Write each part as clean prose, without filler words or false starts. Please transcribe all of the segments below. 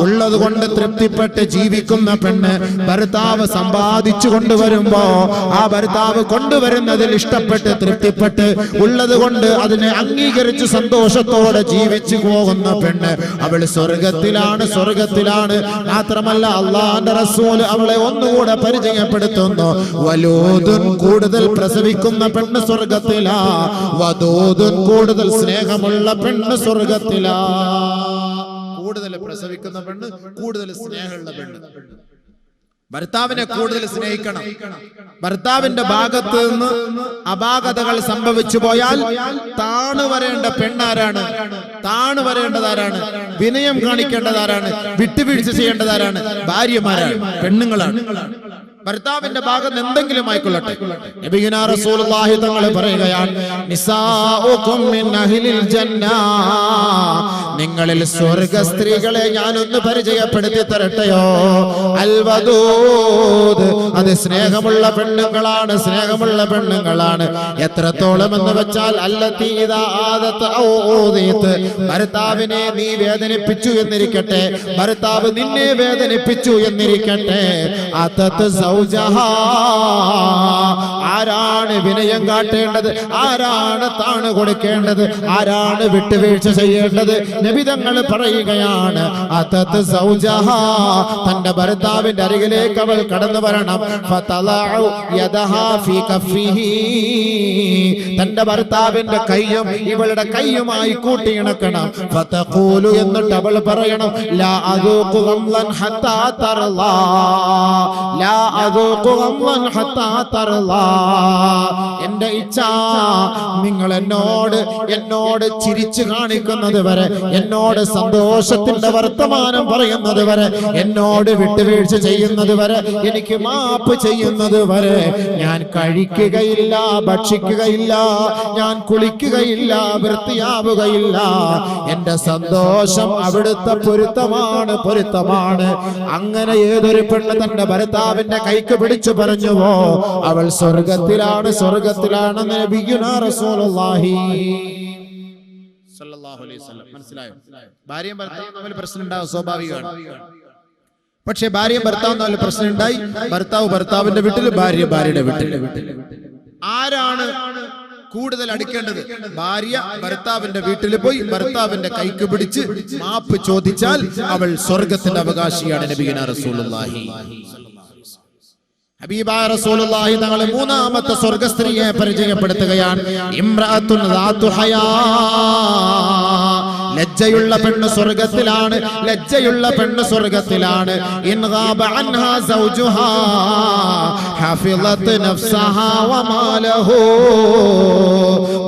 ഉള്ളത് കൊണ്ട് തൃപ്തിപ്പെട്ട് ജീവിക്കുന്ന പെണ്ണ് ഭർത്താവ് സമ്പാദിച്ചു കൊണ്ടുവരുമ്പോ ആ ഭർത്താവ് കൊണ്ടുവരുന്നതിൽ ഇഷ്ടപ്പെട്ട് തൃപ്തിപ്പെട്ട് ഉള്ളത് കൊണ്ട് അതിനെ അംഗീകരിച്ച് സന്തോഷത്തോടെ ജീവിച്ചു പോകുന്ന പെണ്ണ് അവൾ സ്വർഗത്തിലാണ്. മാത്രമല്ല അല്ലാഹുവിന്റെ റസൂൽ അവളെ ഒന്നുകൂടെ പരിചയപ്പെടുത്തുന്നു. വലൂദുൻ കൂടുതൽ പ്രസവിക്കുന്ന പെണ്ണ് സ്വർഗത്തിലാ, വദൂദുൻ കൂടുതൽ സ്നേഹമുള്ള പെണ്ണ് സ്വർഗത്തിലാ. കൂടുതൽ പ്രസവിക്കുന്ന പെണ്ണ്, കൂടുതൽ സ്നേഹമുള്ള പെണ്ണ്. ഭർത്താവിനെ കൂടുതൽ സ്നേഹിക്കണം. ഭർത്താവിന്റെ ഭാഗത്ത് നിന്ന് അപാകതകൾ സംഭവിച്ചു പോയാൽ താണു വരേണ്ട പെണ്ണാരാണ്? താണു വരേണ്ടതാരാണ്? വിനയം കാണിക്കേണ്ടതാരാണ്? വിട്ടുവീഴ്ച ചെയ്യേണ്ടതാരാണ്? ഭാര്യമാരാണ്, പെണ്ണുങ്ങളാണ്. ഭർത്താവിന്റെ ഭാഗത്ത് എന്തെങ്കിലും ആയിക്കൊള്ളട്ടെ. നബിയുനാ റസൂലുള്ളാഹി തങ്ങൾ പറയുകയാണ്, നിസാഉകും മിൻ അഹ്ലിൽ ജന്ന, നിങ്ങളിൽ സ്വർഗ്ഗ സ്ത്രീകളെ ഞാനൊന്ന് പരിചയപ്പെടുത്തി തരട്ടെയോ? അൽ വദൂദ്, അത് സ്നേഹമുള്ള പെണ്ണുങ്ങളാണ്, സ്നേഹമുള്ള പെണ്ണുങ്ങളാണ്. എത്രത്തോളം എന്ന് വെച്ചാൽ അല്ലത്തി ഇദാ ആദത ഔ ഊദിത്, ഭർത്താവിനെ നീ വേദനിപ്പിച്ചു എന്നിരിക്കട്ടെ, ഭർത്താവ് നിന്നെ വേദനിപ്പിച്ചു എന്നിരിക്കട്ടെ, അതത് ആരാണ് വിനയം കാട്ടേണ്ടത്? ആരാണ് താണു കൊടുക്കേണ്ടത്? ആരാണ് വിട്ടുവീഴ്ച ചെയ്യേണ്ടത്? നബി തങ്ങൾ പറയുകയാണ്, അതത് സൗജഹാ, തന്റെ ഭർത്താവിന്റെ അരികിലേക്ക് അവൾ കടന്നു വരണം. ഫതലഉ യദഹാ ഫീ കഫിഹി, തന്റെ ഭർത്താവിന്റെ കൈയും ഇവളുടെ കൈയുമായി കൂട്ടിയിണക്കണം. ഫതഖൂലു, എന്നിട്ട് അവൾ പറയണം, ലാ അദൂഖു ഗംലൻ ഹത്താ തർലാ, ലാ അദൂഖു ഗംലൻ ഹത്താ തർലാ, എന്റെ ഇച്ഛ നിങ്ങൾ എന്നോട് ചിരിച്ചു കാണിക്കുന്നത് വരെ, എന്നോട് സന്തോഷത്തിന്റെ വർത്തമാനം പറയുന്നത് വരെ, എന്നോട് വിട്ടുവീഴ്ച ചെയ്യുന്നത് വരെ, എനിക്ക് മാപ്പ് ചെയ്യുന്നത് വരെ ഞാൻ കഴിക്കുകയില്ല, ഭക്ഷിക്കുകയില്ല, ഞാൻ കുളിക്കുകയില്ല, വൃത്തിയാവുകയില്ല. എന്റെ സന്തോഷം അവിടുത്തെ പൊരുത്തമാണ്. അങ്ങനെ ഏതൊരു പെണ്ണ് തന്റെ ഭർത്താവിന്റെ കൈക്ക് പിടിച്ചു പറഞ്ഞുവോ അവൾ സ്വർഗത്തിലാണ് നബിയുനാ റസൂലുള്ളാഹി സ്വല്ലല്ലാഹു അലൈഹി വസല്ലം. മനസ്സിലായോ? ഭാര്യയും ഭർത്താവും തമ്മിൽ പ്രശ്നം ഉണ്ടാവും, സ്വാഭാവികമാണ്. പക്ഷെ ഭാര്യയും ഭർത്താവും തമ്മിൽ പ്രശ്നം ഉണ്ടായി, ഭർത്താവിന്റെ വീട്ടിൽ, ഭാര്യ ഭാര്യയുടെ വീട്ടിൽ. ആരാണ് കൂടുതൽ അടുക്കേണ്ടത്? ഭാര്യ ഭർത്താവിന്റെ വീട്ടിൽ പോയി ഭർത്താവിന്റെ കൈക്ക് പിടിച്ച് മാപ്പ് ചോദിച്ചാൽ അവൾ സ്വർഗത്തിന്റെ അവകാശിയാണ്. നബിയുനാ റസൂലുള്ളാഹി ഹബീബായ റസൂലുള്ളാഹി തങ്ങൾ മൂന്നാമത്തെ സ്വർഗ്ഗസ്ത്രീയെ പരിചയപ്പെടുത്തുകയാണ്. ഇംറഅത്തുൻ ദാതു ഹയാ, ലജ്ജയുള്ള പെണ്ണ് സ്വർഗ്ഗത്തിലാണ്, ലജ്ജയുള്ള പെണ്ണ് സ്വർഗ്ഗത്തിലാണ്. ഇൻ ഗാബ അൻഹാ സൗജുഹാ ഹഫിളത് നഫ്സഹാ വമാലഹു,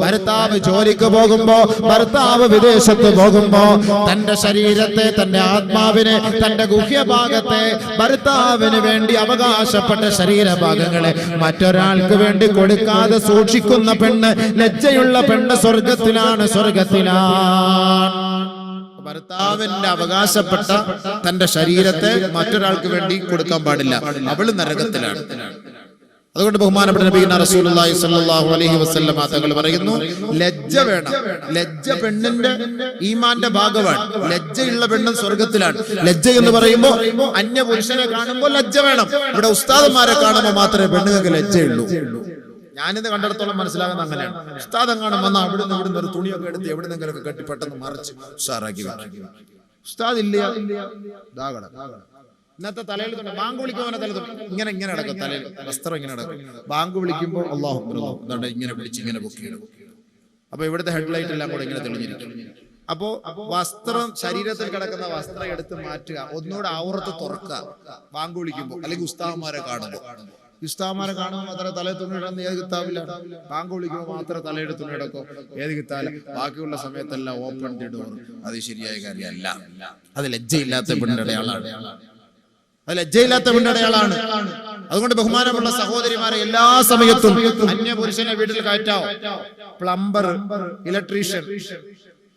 ഭർത്താവ് ജോലിക്ക് പോകുമ്പോ, ഭർത്താവ് വിദേശത്ത് പോകുമ്പോ തന്റെ ശരീരത്തെ, തന്റെ ആത്മാവിനെ, തന്റെ ഗുഹ്യഭാഗത്തെ ഭർത്താവിന് വേണ്ടി അവകാശപ്പെട്ട ശരീരഭാഗങ്ങളെ മറ്റൊരാൾക്ക് വേണ്ടി കൊടുക്കാതെ സൂക്ഷിക്കുന്ന പെണ്ണ്, ലജ്ജയുള്ള പെണ്ണ് സ്വർഗത്തിലാണ്. ഭർത്താവിന്റെ അവകാശപ്പെട്ട തന്റെ ശരീരത്തെ മറ്റൊരാൾക്ക് വേണ്ടി കൊടുക്കാൻ പാടില്ല, അവള് നരകത്തിലാണ്. അതുകൊണ്ട് ബഹുമാനപ്പെട്ട നബിയുനാ റസൂലുള്ളാഹി സ്വല്ലല്ലാഹു അലൈഹി വസല്ലം തങ്ങൾ പറയുന്നു, ലജ്ജ വേണം. ലജ്ജ പെണ്ണിന്റെ ഈമാന്റെ ഭാഗമാണ്. ലജ്ജയുള്ള പെണ്ണും സ്വർഗത്തിലാണ്. ലജ്ജ എന്ന് പറയുമ്പോൾ അന്യ പുരുഷനെ കാണുമ്പോൾ ലജ്ജ വേണം. ഇവിടെ ഉസ്താദന്മാരെ കാണുമ്പോൾ മാത്രമേ പെണ്ണുങ്ങൾക്ക് ലജ്ജയുള്ളൂ. ഞാനിത് കണ്ടിടത്തോളം മനസ്സിലാകുന്ന അങ്ങനെയാണ്. ഉസ്താദം കാണുമ്പോൾ അവിടുന്ന് ഒരു തുണിയൊക്കെ എടുത്ത് എവിടുന്നെങ്കിലൊക്കെ കെട്ടി പെട്ടെന്ന് മറിച്ച് ഉഷാറാക്കി വെക്കും. ഉസ്താദ് ഇല്ല, ഇന്നത്തെ തലയിൽ തന്നെ ബാങ്ക് വിളിക്കുമ്പോൾ തല ഇങ്ങനെ നടക്കും, തലയിൽ വസ്ത്രം ഇങ്ങനെ നടക്കും. ബാങ്ക് വിളിക്കുമ്പോൾ അല്ലാഹു അക്ബർ ഇങ്ങനെ പിടിച്ച് ഇങ്ങനെ പൊക്കിയിടും. അപ്പൊ ഇവിടുത്തെ ഹെഡ്ലൈറ്റ് എല്ലാം കൂടെ ഇങ്ങനെ തെളിഞ്ഞിരിക്കും. അപ്പോ വസ്ത്രം, ശരീരത്തിൽ കിടക്കുന്ന വസ്ത്രം എടുത്ത് മാറ്റുക, ഒന്നുകൂടെ ഔറത്ത് തുറക്കുക ബാങ്ക് വിളിക്കുമ്പോൾ. അല്ലെങ്കിൽ ഉസ്താദന്മാരെ കാണുമ്പോൾ മാത്രമേ തലയിൽ തുണിയിടുന്ന ഏത് കിത്താബില്ല. ബാങ്ക് വിളിക്കുമ്പോൾ മാത്രമേ തലയുടെ തുണിയിടക്കോ ഏത് കിത്താല. ബാക്കിയുള്ള സമയത്തെല്ലാം ഓപ്പൺ ദി ഡോർ. അത് ശരിയായ കാര്യമല്ല. അത് ലജ്ജയില്ലാത്ത പെണ്ണിന്റെ ആളാണ്. അതുകൊണ്ട് ബഹുമാനമുള്ള സഹോദരിമാരെ, എല്ലാ സമയത്തും അന്യ പുരുഷനെ വീട്ടിൽ കയറ്റാവോ? പ്ലംബർ, ഇലക്ട്രീഷ്യൻ,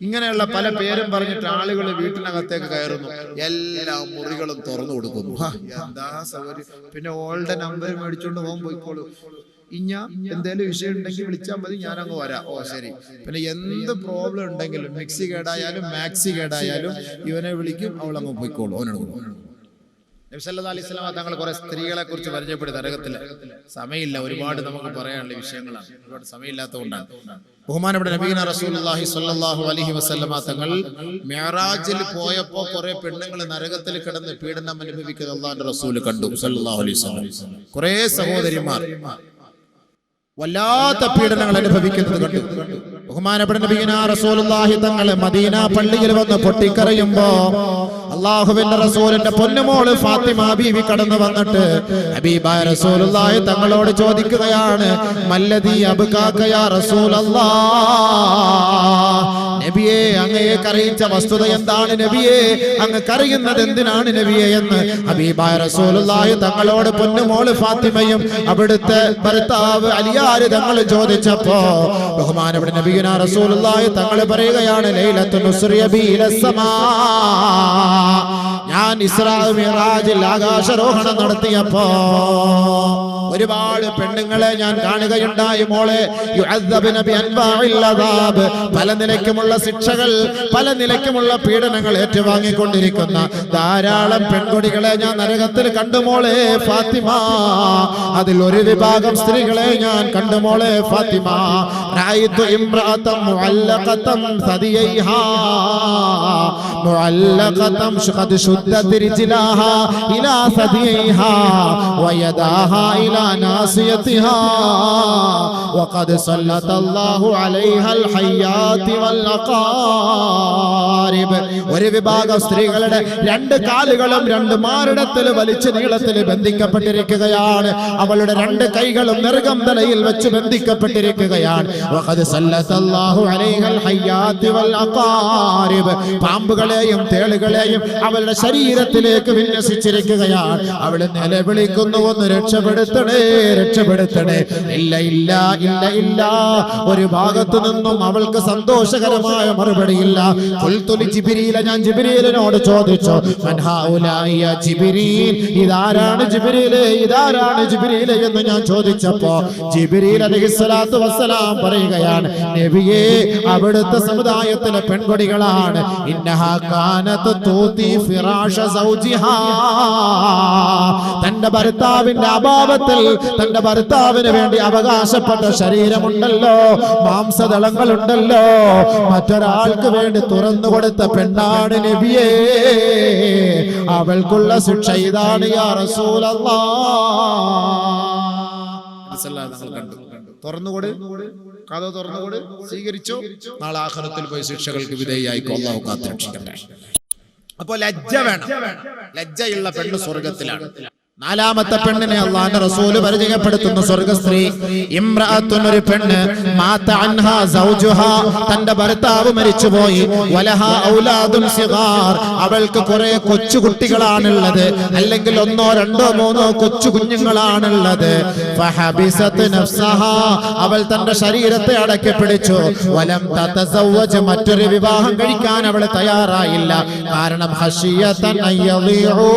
ഇങ്ങനെയുള്ള പല പേരും പറഞ്ഞിട്ട് ആളുകൾ വീട്ടിനകത്തേക്ക് കയറുന്നു. എല്ലാ മുറികളും തുറന്നു കൊടുക്കുന്നു. എന്താ സൗകര്യം. പിന്നെ ഓൾഡ് നമ്പർ മേടിച്ചോണ്ട് പോകാൻ പോയിക്കോളൂ. ഇഞ്ഞ എന്തേലും വിഷയം ഉണ്ടെങ്കിൽ വിളിച്ചാൽ മതി, ഞാൻ അങ്ങ് വരാം. ഓ ശരി. പിന്നെ എന്ത് പ്രോബ്ലം ഉണ്ടെങ്കിലും, മിക്സി കേടായാലും മാക്സി കേടായാലും ഇവനെ വിളിക്കും, അവൾ അങ്ങ് പോയിക്കോളൂ. നബി സല്ലല്ലാഹു അലൈഹി വസല്ലം തങ്ങൾ കുറെ സ്ത്രീകളെ കുറിച്ച് പരിചയപ്പെടുത്തി നരകത്തില്. സമയമില്ല, ഒരുപാട് നമുക്ക് പറയാനുള്ള വിഷയങ്ങളാണ്, ഒരുപാട് സമയമില്ലാത്തതുകൊണ്ടാണ്. ബഹുമാനപ്പെട്ട നബിയുനാ റസൂലുള്ളാഹി സ്വല്ലല്ലാഹു അലൈഹി വസല്ലം തങ്ങൾ മിഅ്റാജിൽ പോയപ്പോ കുറെ പെണ്ണുങ്ങൾ നരകത്തിൽ കിടന്ന് പീഡനം അനുഭവിക്കുന്നത് അല്ലാഹുവിന്റെ റസൂൽ കണ്ടു സല്ലല്ലാഹു അലൈഹി വസല്ലം. കുറെ സഹോദരിമാർ വല്ലാത്ത പീഡനങ്ങൾ അനുഭവിക്കുന്നത് കണ്ടു. ബഹുമാനപ്പെട്ട നബിയുനാ റസൂലുള്ളാഹി തങ്ങൾ മദീന പള്ളിയിൽ വന്ന് പൊട്ടിക്കരയുമ്പോ അല്ലാഹുവിന്റെ റസൂലിന്റെ പൊന്നുമോള് ഫാത്തിമ ബീവി കടന്നു വന്നിട്ട് ഹബീബായ റസൂലുള്ളാഹി തങ്ങളോട് ചോദിക്കുകയാണ്, മല്ലദീ അബ്കാക യാ റസൂലല്ലാഹ്, നബിയെ അങ്ങയെ കരയിച്ച വസ്തുത എന്താണ് നബിയെ, അങ്ങ് കരയുന്നത് എന്തിനാണ് നബിയെ എന്ന് ഹബീബായ റസൂലുള്ളാഹി തങ്ങളോട് പൊന്നുമോള് ഫാത്തിമയും അവിടുത്തെ ഭർത്താവ് അലിയാര് തങ്ങൾ ചോദിച്ചപ്പോ ബഹുമാനപ്പെട്ട നബിയുനാ റസൂലുള്ളാഹി തങ്ങൾ പറയുകയാണ്, ലൈലത്തുൽ ഉസ്രിയ ബി ഇലസ്സമാ, ഞാൻ ഇസ്രാ മിഅ്റാജിൽ ആകാശാരോഹണം നടത്തിയപ്പോ ഒരുപാട് പെണ്ണുങ്ങളെ ഞാൻ കാണുകയുണ്ടായി മോളെ. യുഅദ്ദബ്ന ബിഅൻവാഇൽ അദാബ്, പല നിലയ്ക്കുമുള്ള ശിക്ഷകൾ, പല നിലയ്ക്കുമുള്ള പീഡനങ്ങൾ ഏറ്റുവാങ്ങിക്കൊണ്ടിരിക്കുന്ന ധാരാളം പെൺകുട്ടികളെ ഞാൻ നരകത്തിൽ കണ്ടു മോളെ ഫാത്തിമ. അതിൽ ഒരു വിഭാഗം സ്ത്രീകളെ ഞാൻ കണ്ടു മോളെ ഫാത്തിമ. റഅയ്തു ഇംറഅതൻ മുഅല്ലഖതൻ സദിയൈഹാ മുഅല്ലഖതൻ ഖദ് ശുദ്ദത് റിജ്ലാഹാ ഇലാ സദിയൈഹാ വയദാഹാ ഇലാ നാസിയതിഹാ വഖദ് സല്ലല്ലാഹു അലൈഹൽ ഹയ്യാതി വൽ അഖാരിബ്. ഒരു വിഭാഗം സ്ത്രീകളുടെ രണ്ട് കാലുകളും രണ്ട് മാറിടത്തിൽ വലിച്ചു നീളത്തിൽ ബന്ധിക്കപ്പെട്ടിരിക്കുകയാണ്. അവളുടെ രണ്ട് കൈകളും നെറുകം തലയിൽ വെച്ച് ബന്ധിക്കപ്പെട്ടിരിക്കുകയാണ്. വഖദ് സല്ലല്ലാഹു അലൈഹൽ ഹയ്യാതി വൽ അഖാരിബ്, പാമ്പുകളെയും തേളുകളെയും അവളുടെ ശരീരത്തിലേക്ക് വിന്യസിച്ചിരിക്കുകയാണ്. അവള് നിലവിളിക്കുന്നു, ഒന്ന് രക്ഷപ്പെടുത്തണേ, രക്ഷപ്പെടുത്തണേ. ഇല്ല ഇല്ല ഇല്ല ഇല്ല. ഒരു ഭാഗത്തു നിന്നും അവൾക്ക് സന്തോഷകരമായ മറുപടിയില്ല. ജിബ്രീൽ, ഞാൻ ജിബ്രീലിനോട് ചോദിച്ചു, മൻ ഹൗലാഇ യാ ജിബ്രീൽ, ഇതാരാണ് ജിബ്രീൽ, ഇതാരാണ് ജിബ്രീൽ എന്ന് ഞാൻ ചോദിച്ചപ്പോ ജിബ്രീൽ അലൈഹിസ്സലാത്തു വസ്സലാം പറയുകയാണ്, നബിയേ അവിടുത്തെ സമുദായത്തിലെ പെൺകുട്ടികളാണ്. ഇന്നഹാ കാനത് തൂതി ഫിറാഷ സൗജിഹാ, തന്റെ ഭർത്താവിന്റെ അഭാവത്തിൽ തന്റെ ഭർത്താവിന് വേണ്ടി അവകാശപ്പെട്ട ശരീരമുണ്ടല്ലോ, മാംസദളങ്ങളുണ്ടല്ലോ, മറ്റൊരാൾക്ക് വേണ്ടി തുറന്നു കൊടുത്ത പെണ്ണാണ് നബിയേ. അവൾക്കുള്ള ശിക്ഷ ഇതാണ് യാ റസൂലല്ലാഹ്. തുറന്നുകൊട്, കഥ തുറന്നുകൊട്, സ്വീകരിച്ചോ, നാളെ ആഖിറത്തിൽ പോയി ശിക്ഷകൾക്ക് വിധേയായിക്കോ. അല്ലാഹു കാത്തുരക്ഷിക്കട്ടെ. അപ്പോൾ ലജ്ജ വേണം. ലജ്ജയുള്ള പെണ്ണ് സ്വർഗത്തിലാണ്. നാലാമത്തെ പെണ്ണിനെ അല്ലാഹുവിന്റെ റസൂൽ പരിചയപ്പെടുത്തുന്ന സ്വർഗ്ഗസ്ത്രീ, ഇംറഅത്തുൻ, ഒരു പെണ്ണ്, മാത അൻഹാ സൗജുഹാ, തന്റെ ഭർത്താവ് മരിച്ചുപോയി, വലഹാ ഔലാദുൻ സിഗാർ, അവൾക്ക് കുറെ കൊച്ചു കുട്ടികളാണുള്ളത്, അല്ലെങ്കിൽ ഒന്നോ രണ്ടോ മൂന്നോ കൊച്ചു കുഞ്ഞുങ്ങളാണുള്ളത്. ഫഹബിസത് നഫ്സഹാ, അവൾ തന്റെ ശരീരത്തെ അടക്കി പിടിച്ചു. വലം തതസവ്വജ്, മറ്റൊരു വിവാഹം കഴിക്കാൻ അവൾ തയ്യാറായില്ല. കാരണം ഖശിയതൻ അയ്യളിഉ,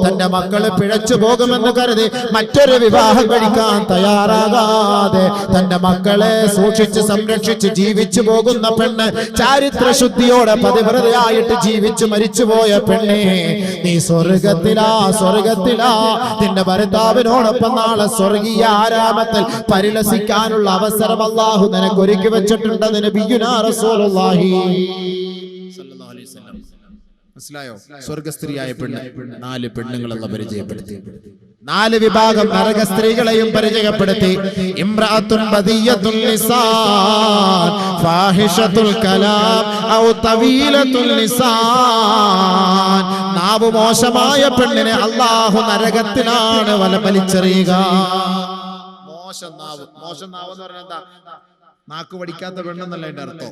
തന്റെ മക്കള് പിഴച്ചു പോകുമെന്ന് കരുതി മറ്റൊരു വിവാഹം കഴിക്കാൻ തയ്യാറാകാതെ തന്റെ മക്കളെ സൂക്ഷിച്ച് സംരക്ഷിച്ച് ജീവിച്ചു പോകുന്ന പെണ്ണ്, ചാരിത്ര ശുദ്ധിയോടെ പതിവ്രതയായിട്ട് ജീവിച്ചു മരിച്ചുപോയ പെണ്ണെ, നീ സ്വർഗത്തിലാ, സ്വർഗത്തിലാ. നിന്റെ ഭർത്താവിനോടൊപ്പം നാളെ സ്വർഗീയ ആരാമത്തിൽ പരിലസിക്കാനുള്ള അവസരം അല്ലാഹു നിനക്ക് ഒരുക്കി വെച്ചിട്ടുണ്ടെന്ന് നബിയുനാ റസൂലുള്ളാഹി സ്വല്ലല്ലാഹു അലൈഹി വസല്ലം. മനസ്സിലായോ? സ്വർഗസ്ത്രീയായ പെണ്ണ്, നാല് പെണ്ണുങ്ങളെല്ലാം പരിചയപ്പെടുത്തി. നാല് വിഭാഗം നരക സ്ത്രീകളെയും പരിചയപ്പെടുത്തി. ഇംറഅത്തുൻ ബദിയത്തുൽ ലിസാൻ ഫാഹിഷത്തുൽ കലാം ഔ തവീലത്തുൽ ലിസാൻ, നാവ് മോശമായ പെണ്ണിനെ അല്ലാഹു നരകത്തിലാണ് വലിച്ചെറിയുക. മോശം നാവ്, മോശം നാവ് എന്ന് പറഞ്ഞാൽ എന്താ? നാക്ക് പഠിക്കാത്ത പെണ്ണെന്നല്ല അതിന്റെ അർത്ഥം,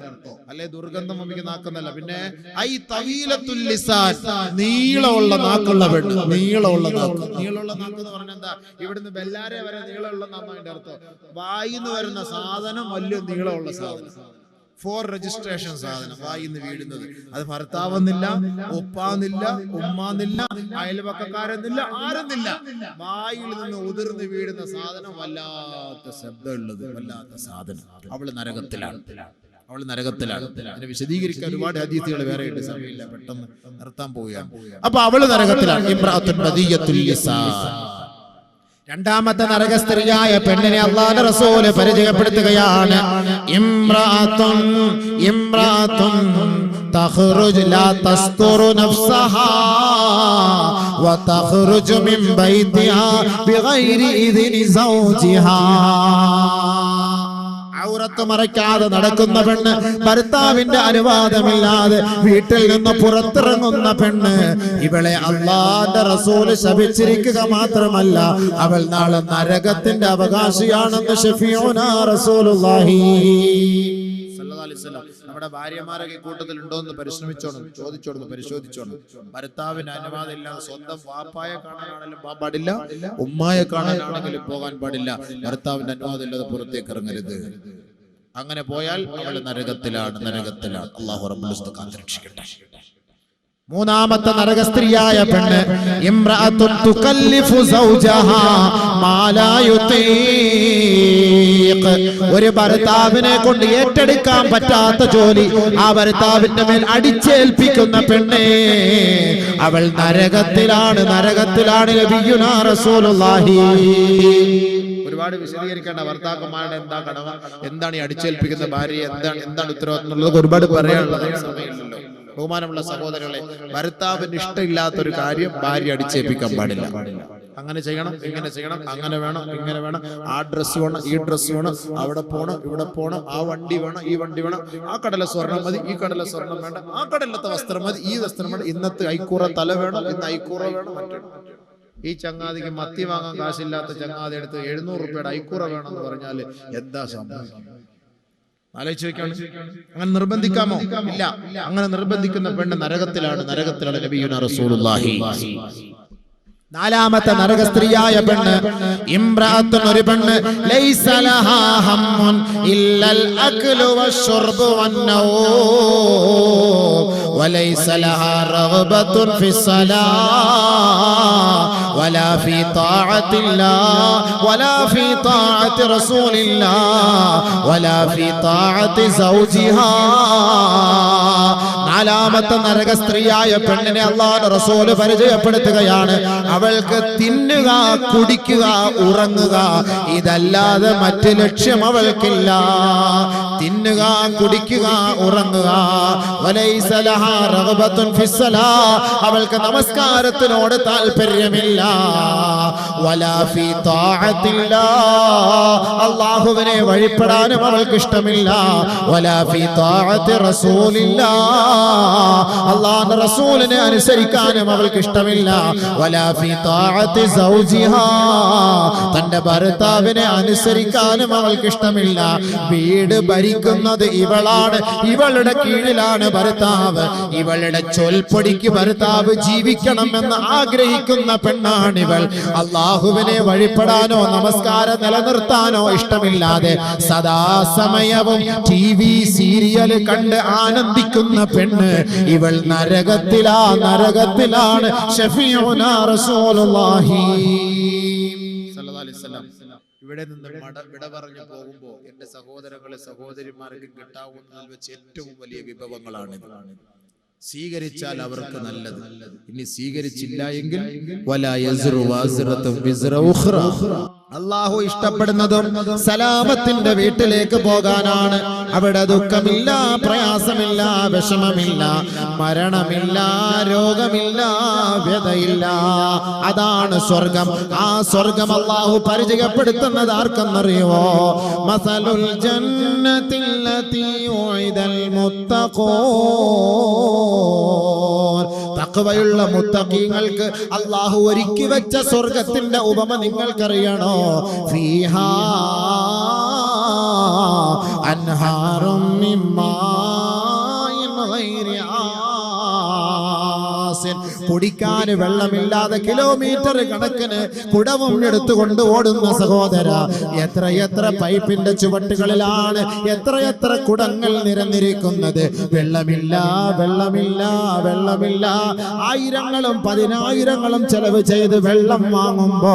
അല്ലെ ദുർഗന്ധം വമിക്കുന്ന നാക്കെന്നല്ല. പിന്നെ ഐ തവീലത്തുൽ ലിസാൻ, നീളമുള്ള നാക്കുള്ള പെണ്ണ്, നീളമുള്ള നാക്ക്. നീളമുള്ള നാക്ക് എന്ന് പറഞ്ഞാൽ എന്താ? ഇവിടുന്ന് ബെല്ലാരെ വരെ നീളമുള്ള നാക്ക് അതിന്റെ അർത്ഥം. വായിന്ന് വരുന്ന സാധനം വലിയ നീളമുള്ള സാധനം. ഫോർ രജിസ്ട്രേഷൻ സാധനം വായിന്ന് വീഴുന്നത്. അത് ഭർത്താവെന്നില്ല, ഉപ്പാന്നില്ല, ഉമ്മാന്നില്ല, അയൽപക്കക്കാരെന്നില്ല, ആരെന്നില്ല. വായിൽ നിന്ന് ഉതിർന്ന് വീഴുന്ന സാധനം വല്ലാത്ത ശബ്ദമുള്ളത്, വല്ലാത്ത സാധനം. അവള് നരകത്തിലാണ്, അവള് നരകത്തിലാണ്. അതിനെ വിശദീകരിക്കാൻ ഒരുപാട് ഹദീസുകൾ വേറെ ഉണ്ട്, സമയമില്ല, പെട്ടെന്ന് നിർത്താൻ പോവുകയാണ്. അപ്പൊ അവള് നരകത്തിലാണ്. ഇംറഅത്തുൻ ബദിയത്തുൽ ലിസാൻ. രണ്ടാമത്തെ നരക സ്ത്രീയായ പെണ്ണിനെ അല്ലാഹുവിന്റെ റസൂൽ പരിചയപ്പെടുത്തുകയാണ്. ഇംറഅത്തുൻ തഖ്റുജ് ലാ തസ്തുറു നഫ്സഹാ വ തഖ്റുജു മിൻ ബൈതിഹാ ബിഗൈരി ഇദ്നി സൗജിഹാ. ഔറത്ത് മറയ്ക്കാതെ നടക്കുന്ന പെണ്ണ്, ഭർത്താവിന്റെ അനുവാദമില്ലാതെ വീട്ടിൽ നിന്ന് പുറത്തിറങ്ങുന്ന പെണ്ണ്, ഇവളെ അല്ലാഹുവിന്റെ റസൂൽ ശപിച്ചിരിക്കുക മാത്രമല്ല, അവൾ നാളെ നരകത്തിന്റെ അവകാശിയാണെന്ന് ശഫീഉനാ റസൂലുള്ളാഹി സ്വല്ലല്ലാഹു അലൈഹി വസല്ലം. നമ്മുടെ ഭാര്യമാരൊക്കെ കൂട്ടത്തിൽ ഉണ്ടോ എന്ന് പരിശോധിച്ചോണം. ഭർത്താവിന് അനുവാദം ഇല്ലാതെ സ്വന്തം വാപ്പായെ കാണാനാണെങ്കിലും പോകാൻ പാടില്ല, ഉമ്മായെ കാണാനാണെങ്കിലും പോകാൻ പാടില്ല. ഭർത്താവിന്റെ അനുവാദം ഇല്ലാതെ പുറത്തേക്ക് ഇറങ്ങരുത്. അങ്ങനെ പോയാൽ അവൾ നരകത്തിലാണ്. അല്ലാഹു റബ്ബുൽ ഇസ്സത്ത് കാത്തുരക്ഷിക്കട്ടെ. മൂന്നാമത്തെ നരക സ്ത്രീയായ പെണ്ണ് ഇംറഅത്തുൻ തുകല്ലിഫു സൗജഹാ മാ ലാ യുതീഖ്. ഒരു ഭർത്താവിനെ കൊണ്ട് ഏറ്റെടുക്കാൻ പറ്റാത്ത ജോലി ആ ഭർത്താവിന്റെ മേൽ അടിച്ചേൽപ്പിക്കുന്ന പെണ്ണേ, അവൾ നരകത്തിലാണ്. നബിയുനാ റസൂലുള്ളാഹി. ഒരുപാട് വിശദീകരിക്കേണ്ട ഭർത്താക്കന്മാരുടെ എന്താ കടമ, എന്താണ് ഈ അടിച്ചേൽപ്പിക്കുന്ന ഭാര്യ, എന്താണ് ഉത്തരവാദിത്വം എന്നുള്ളത് ഒരുപാട് പറയാനുള്ളത് സമയമില്ലല്ലോ. ബഹുമാനമുള്ള സഹോദരങ്ങളെ, ഭർത്താവിന് ഇഷ്ടമില്ലാത്തൊരു കാര്യം ഭാര്യ അടിച്ചേൽപ്പിക്കാൻ പാടില്ല. അങ്ങനെ ചെയ്യണം, ഇങ്ങനെ ചെയ്യണം, അങ്ങനെ വേണം, ഇങ്ങനെ വേണം, ആ ഡ്രസ്സ് വേണം, ഈ ഡ്രസ്സ് വേണം, അവിടെ പോണം, ഇവിടെ പോണം, ആ വണ്ടി വേണം, ഈ വണ്ടി വേണം, ആ കടല സ്വർണം മതി, ഈ കടല സ്വർണം വേണ്ട, ആ കടലത്തെ വസ്ത്രം മതി, ഈ വസ്ത്രം വേണം, ഇന്നത്തെ ഐക്കൂറ തല വേണം, ഇന്ന് ഐക്കൂറ വേണം, മറ്റേ. ഈ ചങ്ങാതിക്ക് മത്തി വാങ്ങാൻ കാശില്ലാത്ത ചങ്ങാതി എടുത്ത് 700 രൂപയുടെ ഐക്കൂറ വേണമെന്ന് പറഞ്ഞാല് എന്താ സംഭവം? ആലോചിച്ച് വെക്കാണ്. അങ്ങനെ നിർബന്ധിക്കാമോ? ഇല്ല. അങ്ങനെ നിർബന്ധിക്കുന്ന പെണ്ണ് നരകത്തിലാണ്. നബിയുനാ റസൂലുള്ളാഹി. നാലാമത്തെ നരക സ്ത്രീയായ പെണ്ണ് ഇംറഅത്തുൻ, ഒരു പെണ്ണ് ലൈസ ലഹാ ഹമ്മുൻ ഇല്ലൽ അക്ലു വശുർബു വന്നൗം വലൈസ ലഹാ റഗ്ബത്തുൻ ഫിസ്സലാ വലാ ഫീ ത്വാഅത്തില്ലാഹ് വലാ ഫീ ത്വാഅത്തി റസൂലില്ലാഹ് വലാ ഫീ ത്വാഅത്തി സൗജിഹാ. നാലാമത്തെ നരക സ്ത്രീയായ പെണ്ണിനെ അല്ലാഹുവിന്റെ റസൂൽ പരിചയപ്പെടുത്തുകയാണ്. അവൾക്ക് തിന്നുക, കുടിക്കുക, ഉറങ്ങുക, ഇതല്ലാതെ മറ്റ് ലക്ഷ്യം അവൾക്കില്ല. തിന്നുക, കുടിക്കുക, ഉറങ്ങുക. വലൈസ ലഹാ റഗ്ബത്തുൻ ഫിസ്സലാ, അവൾക്ക് നമസ്കാരത്തിനോട് താല്പര്യമില്ല. വലാ ഫീ ത്വാഅത്തില്ലാഹ്, അല്ലാഹുവിനെ വഴിപ്പെടാനും അവൾക്ക് ഇഷ്ടമില്ല. വലാ ഫീ ത്വാഅത്തി റസൂലില്ലാഹ്, അല്ലാഹുവിന്റെ റസൂലിനെ അനുസരിക്കാനും അവൾക്ക് ഇഷ്ടമില്ല. വലാ ഫീ ത്വാഅത്തി സൗജിഹാ, തന്റെ ഭർത്താവിനെ അനുസരിക്കാനും അവൾക്ക് ഇഷ്ടമില്ല. വീട് ഭരിക്കുന്നത് ഇവളാണ്, ഇവളുടെ കീഴിലാണ് ഭർത്താവ്. ഇവളുടെ ചൊൽപ്പൊടിക്ക് ഭർത്താവ് ജീവിക്കണമെന്ന് ആഗ്രഹിക്കുന്ന പെണ്ണാണിവൾ. അല്ലാഹുവിനെ വഴിപ്പെടാനോ നമസ്കാരം നിലനിർത്താനോ ഇഷ്ടമില്ലാതെ സദാസമയവും TV സീരിയൽ കണ്ട് ആനന്ദിക്കുന്ന പെണ്ണ് ഇവൾ നരകത്തിലാണ്. ശഫീഉനാ റസൂലുള്ളാഹി സ്വല്ലല്ലാഹു അലൈഹി വസല്ലം. ഇവിടെ നിന്ന് വിട പറഞ്ഞു പോകുമ്പോ എന്റെ സഹോദരങ്ങളെ, സഹോദരിമാർക്ക് കിട്ടാവുന്നതിൽ വെച്ച് ഏറ്റവും വലിയ വിഭവങ്ങളാണ്. സ്വീകരിച്ചാൽ അവർക്ക് നല്ലത്, ഇനി സ്വീകരിച്ചില്ല എങ്കിൽ വലാ യസ്റു വാസിറത്തും വിസ്റ ഉഖ്റ. അല്ലാഹു ഇഷ്ടപ്പെടുന്നതും സലാമത്തിന്റെ വീട്ടിലേക്ക് പോകാനാണ്. അവിടെ ദുഃഖമില്ല, പ്രയാസമില്ല, വിഷമമില്ല, മരണമില്ല, രോഗമില്ല, വ്യതയില്ല. അതാണ് സ്വർഗം. ആ സ്വർഗം അല്ലാഹു പരിചയപ്പെടുത്തുന്നത് ആർക്കെന്നറിയുമോ? മസലുൽ ജന്നത്തില്ലതി ഉഇദൽ മുത്തഖൂൻ, തഖ്വയുള്ള മുത്തഖീങ്ങൾക്ക് അല്ലാഹു ഒരുക്കി വെച്ച സ്വർഗത്തിന്റെ ഉപമ നിങ്ങൾക്കറിയണോ? ഫീഹാ അൻഹാറും മിൻ മാഇൻ ഗൈരി ആസിൻ, കുടിക്കാൻ വെള്ളമില്ലാതെ കിലോമീറ്റർ കണക്കിന് കുടവും എടുത്തുകൊണ്ട് ഓടുന്ന സഹോദര, എത്രയെത്ര പൈപ്പിന്റെ ചുവട്ടുകളിലാണ് എത്രയെത്ര കുടങ്ങൾ നിരന്നിരിക്കുന്നത്. വെള്ളമില്ല, വെള്ളമില്ല, വെള്ളമില്ല. ആയിരങ്ങളും പതിനായിരങ്ങളും ചെലവ് ചെയ്ത് വെള്ളം വാങ്ങുമ്പോ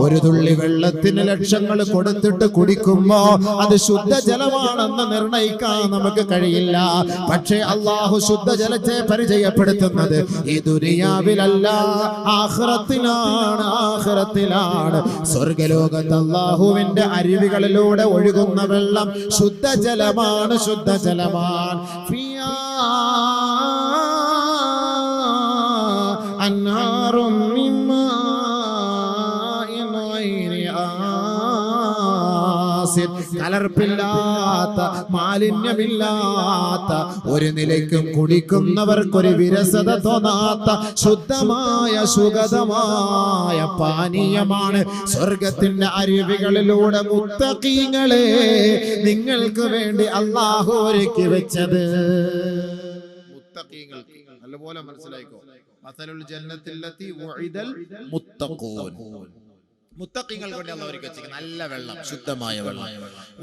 ഒരു തുള്ളി വെള്ളത്തിന് ലക്ഷങ്ങൾ കൊടുത്തിട്ട് കുടിക്കുമ്പോ അത് ശുദ്ധജലമാണെന്ന് നിർണയിക്കാൻ നമുക്ക് കഴിയില്ല. പക്ഷേ അള്ളാഹു ശുദ്ധജലത്തെ പരിചയപ്പെടുത്തുന്നത് ഈ ദുനിയാവിലല്ല, ആഖിറത്തിലാണ്. ആഖിറത്തിലാണ്. സ്വർഗ്ഗലോകത്ത് അള്ളാഹുവിന്റെ അരുവികളിലൂടെ ഒഴുകുന്ന വെള്ളം ശുദ്ധജലമാണ്, ശുദ്ധജലമാണ്. ഫിയാ അന്നാറും കലർപ്പില്ലാത്ത, മാലിന്യമില്ലാത്ത, ഒരു നിലയ്ക്കും കുടിക്കുന്നവർക്കൊരു വിരസത തോന്നാത്ത ശുദ്ധമായ സുഗതമായ പാനീയമാണ് സ്വർഗത്തിന്റെ അരുവികളിലൂടെ മുത്തഖീങ്ങളെ നിങ്ങൾക്ക് വേണ്ടി അല്ലാഹു ഒരുക്കി വെച്ചത്. മുത്തഖീങ്ങൾക്ക് നല്ലപോലെ മനസ്സിലായിക്കോ. മസലുൽ ജന്നത്തില്ലത്തി വഉദൽ മുത്തഖൂൻ. മുത്തഖീങ്ങൾക്ക് വേണ്ടി അല്ലാഹു ഒരുക്കി വെച്ചിരിക്കുന്ന നല്ല വെള്ളം, ശുദ്ധമായ വെള്ളം.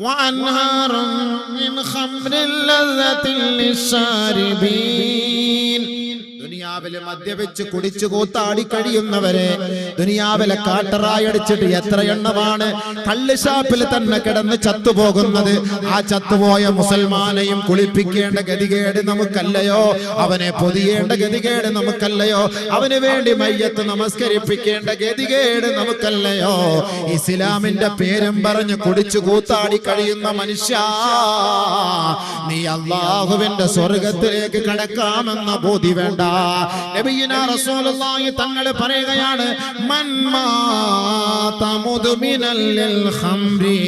വഅൻഹാറും മിൻ ഖംറിൻ ലസ്സത്തിൻ ലിശ്ശാരിബീൻ. ദുനിയാവിലെ മദ്യപിച്ച് കുടിച്ചു കൂത്താടി കഴിയുന്നവരെ, ദുനിയാവിലെ കാട്ടറായി അടിച്ചിട്ട് എത്ര എണ്ണമാണ് കള്ള് ഷാപ്പിൽ തന്നെ കിടന്ന് ചത്തുപോകുന്നത്. ആ ചത്തുപോയ മുസൽമാനെയും കുളിപ്പിക്കേണ്ട ഗതികേട് നമുക്കല്ലയോ? അവനെ പൊതിയേണ്ട ഗതികേട് നമുക്കല്ലയോ? അവന് വേണ്ടി മയ്യത്ത് നമസ്കരിപ്പിക്കേണ്ട ഗതികേട് നമുക്കല്ലയോ? ഇസ്ലാമിന്റെ പേരും പറഞ്ഞ് കുടിച്ചു കൂത്താടി കഴിയുന്ന മനുഷ്യ, നീ അല്ലാഹുവിന്റെ സ്വർഗത്തിലേക്ക് കടക്കാമെന്ന ബോധി വേണ്ട. നബിയുനാ റസൂലുള്ളാഹി തങ്ങൾ പറയുകയാണ്, മൻ മാത മുദ്മിനൽ ലിൽ ഖംരി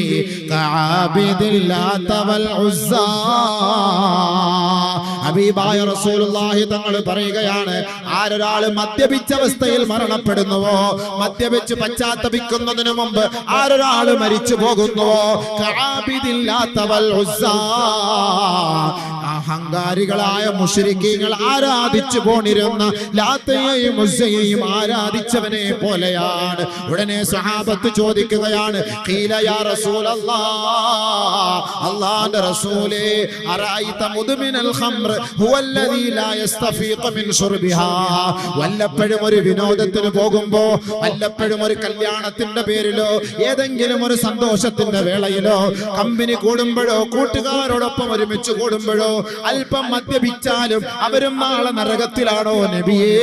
കഅബിദിൽ ലാത വൽ ഉസ്സാ. ഹബീബായ റസൂലുള്ളാഹി തങ്ങൾ പറയുകയാണ്, ആരൊരാൾ മദ്യപിച്ച അവസ്ഥയിൽ മരണപ്പെടുന്നുവോ, മദ്യപിച്ച് പശ്ചാത്തപിക്കുന്നതിന് മുമ്പ് ആരൊരാൾ മരിച്ചു പോകുന്നുവോ, കഅബിദിൽ ലാത വൽ ഉസ്സാ, അഹങ്കാരികളായ മുശ്രിക്കീങ്ങൾ ആരാധിച്ചു പോണിരുന്ന ലാത്തയെയും ഉസ്സയെയും ആരാധിച്ചവനെ പോലെയാണ്. ഉടനെ സ്വഹാബത്ത് ചോദിക്കുകയാണ്, ഖീല യാ റസൂലല്ലാഹ്, അല്ലാഹുവിന്റെ റസൂലേ, അറഅയ്ത മുദ്മിനൽ ഖംർ ഹുവല്ലദീ ലാ യസ്തഫീഖു മിൻ ശുർബിഹാ. വല്ലപ്പോഴും ഒരു വിനോദത്തിന് പോകുമ്പോ, വല്ലപ്പോഴും ഒരു കല്യാണത്തിന്റെ പേരിലോ ഏതെങ്കിലും ഒരു സന്തോഷത്തിന്റെ വേളയിലോ കമ്പനി കൂടുമ്പോഴോ കൂട്ടുകാരോടൊപ്പം ഒരുമിച്ച് കൂടുമ്പോഴോ അല്പം മദ്യപിച്ചാലും അവരും നാളെ നരകത്തിലാണോ നബിയേ?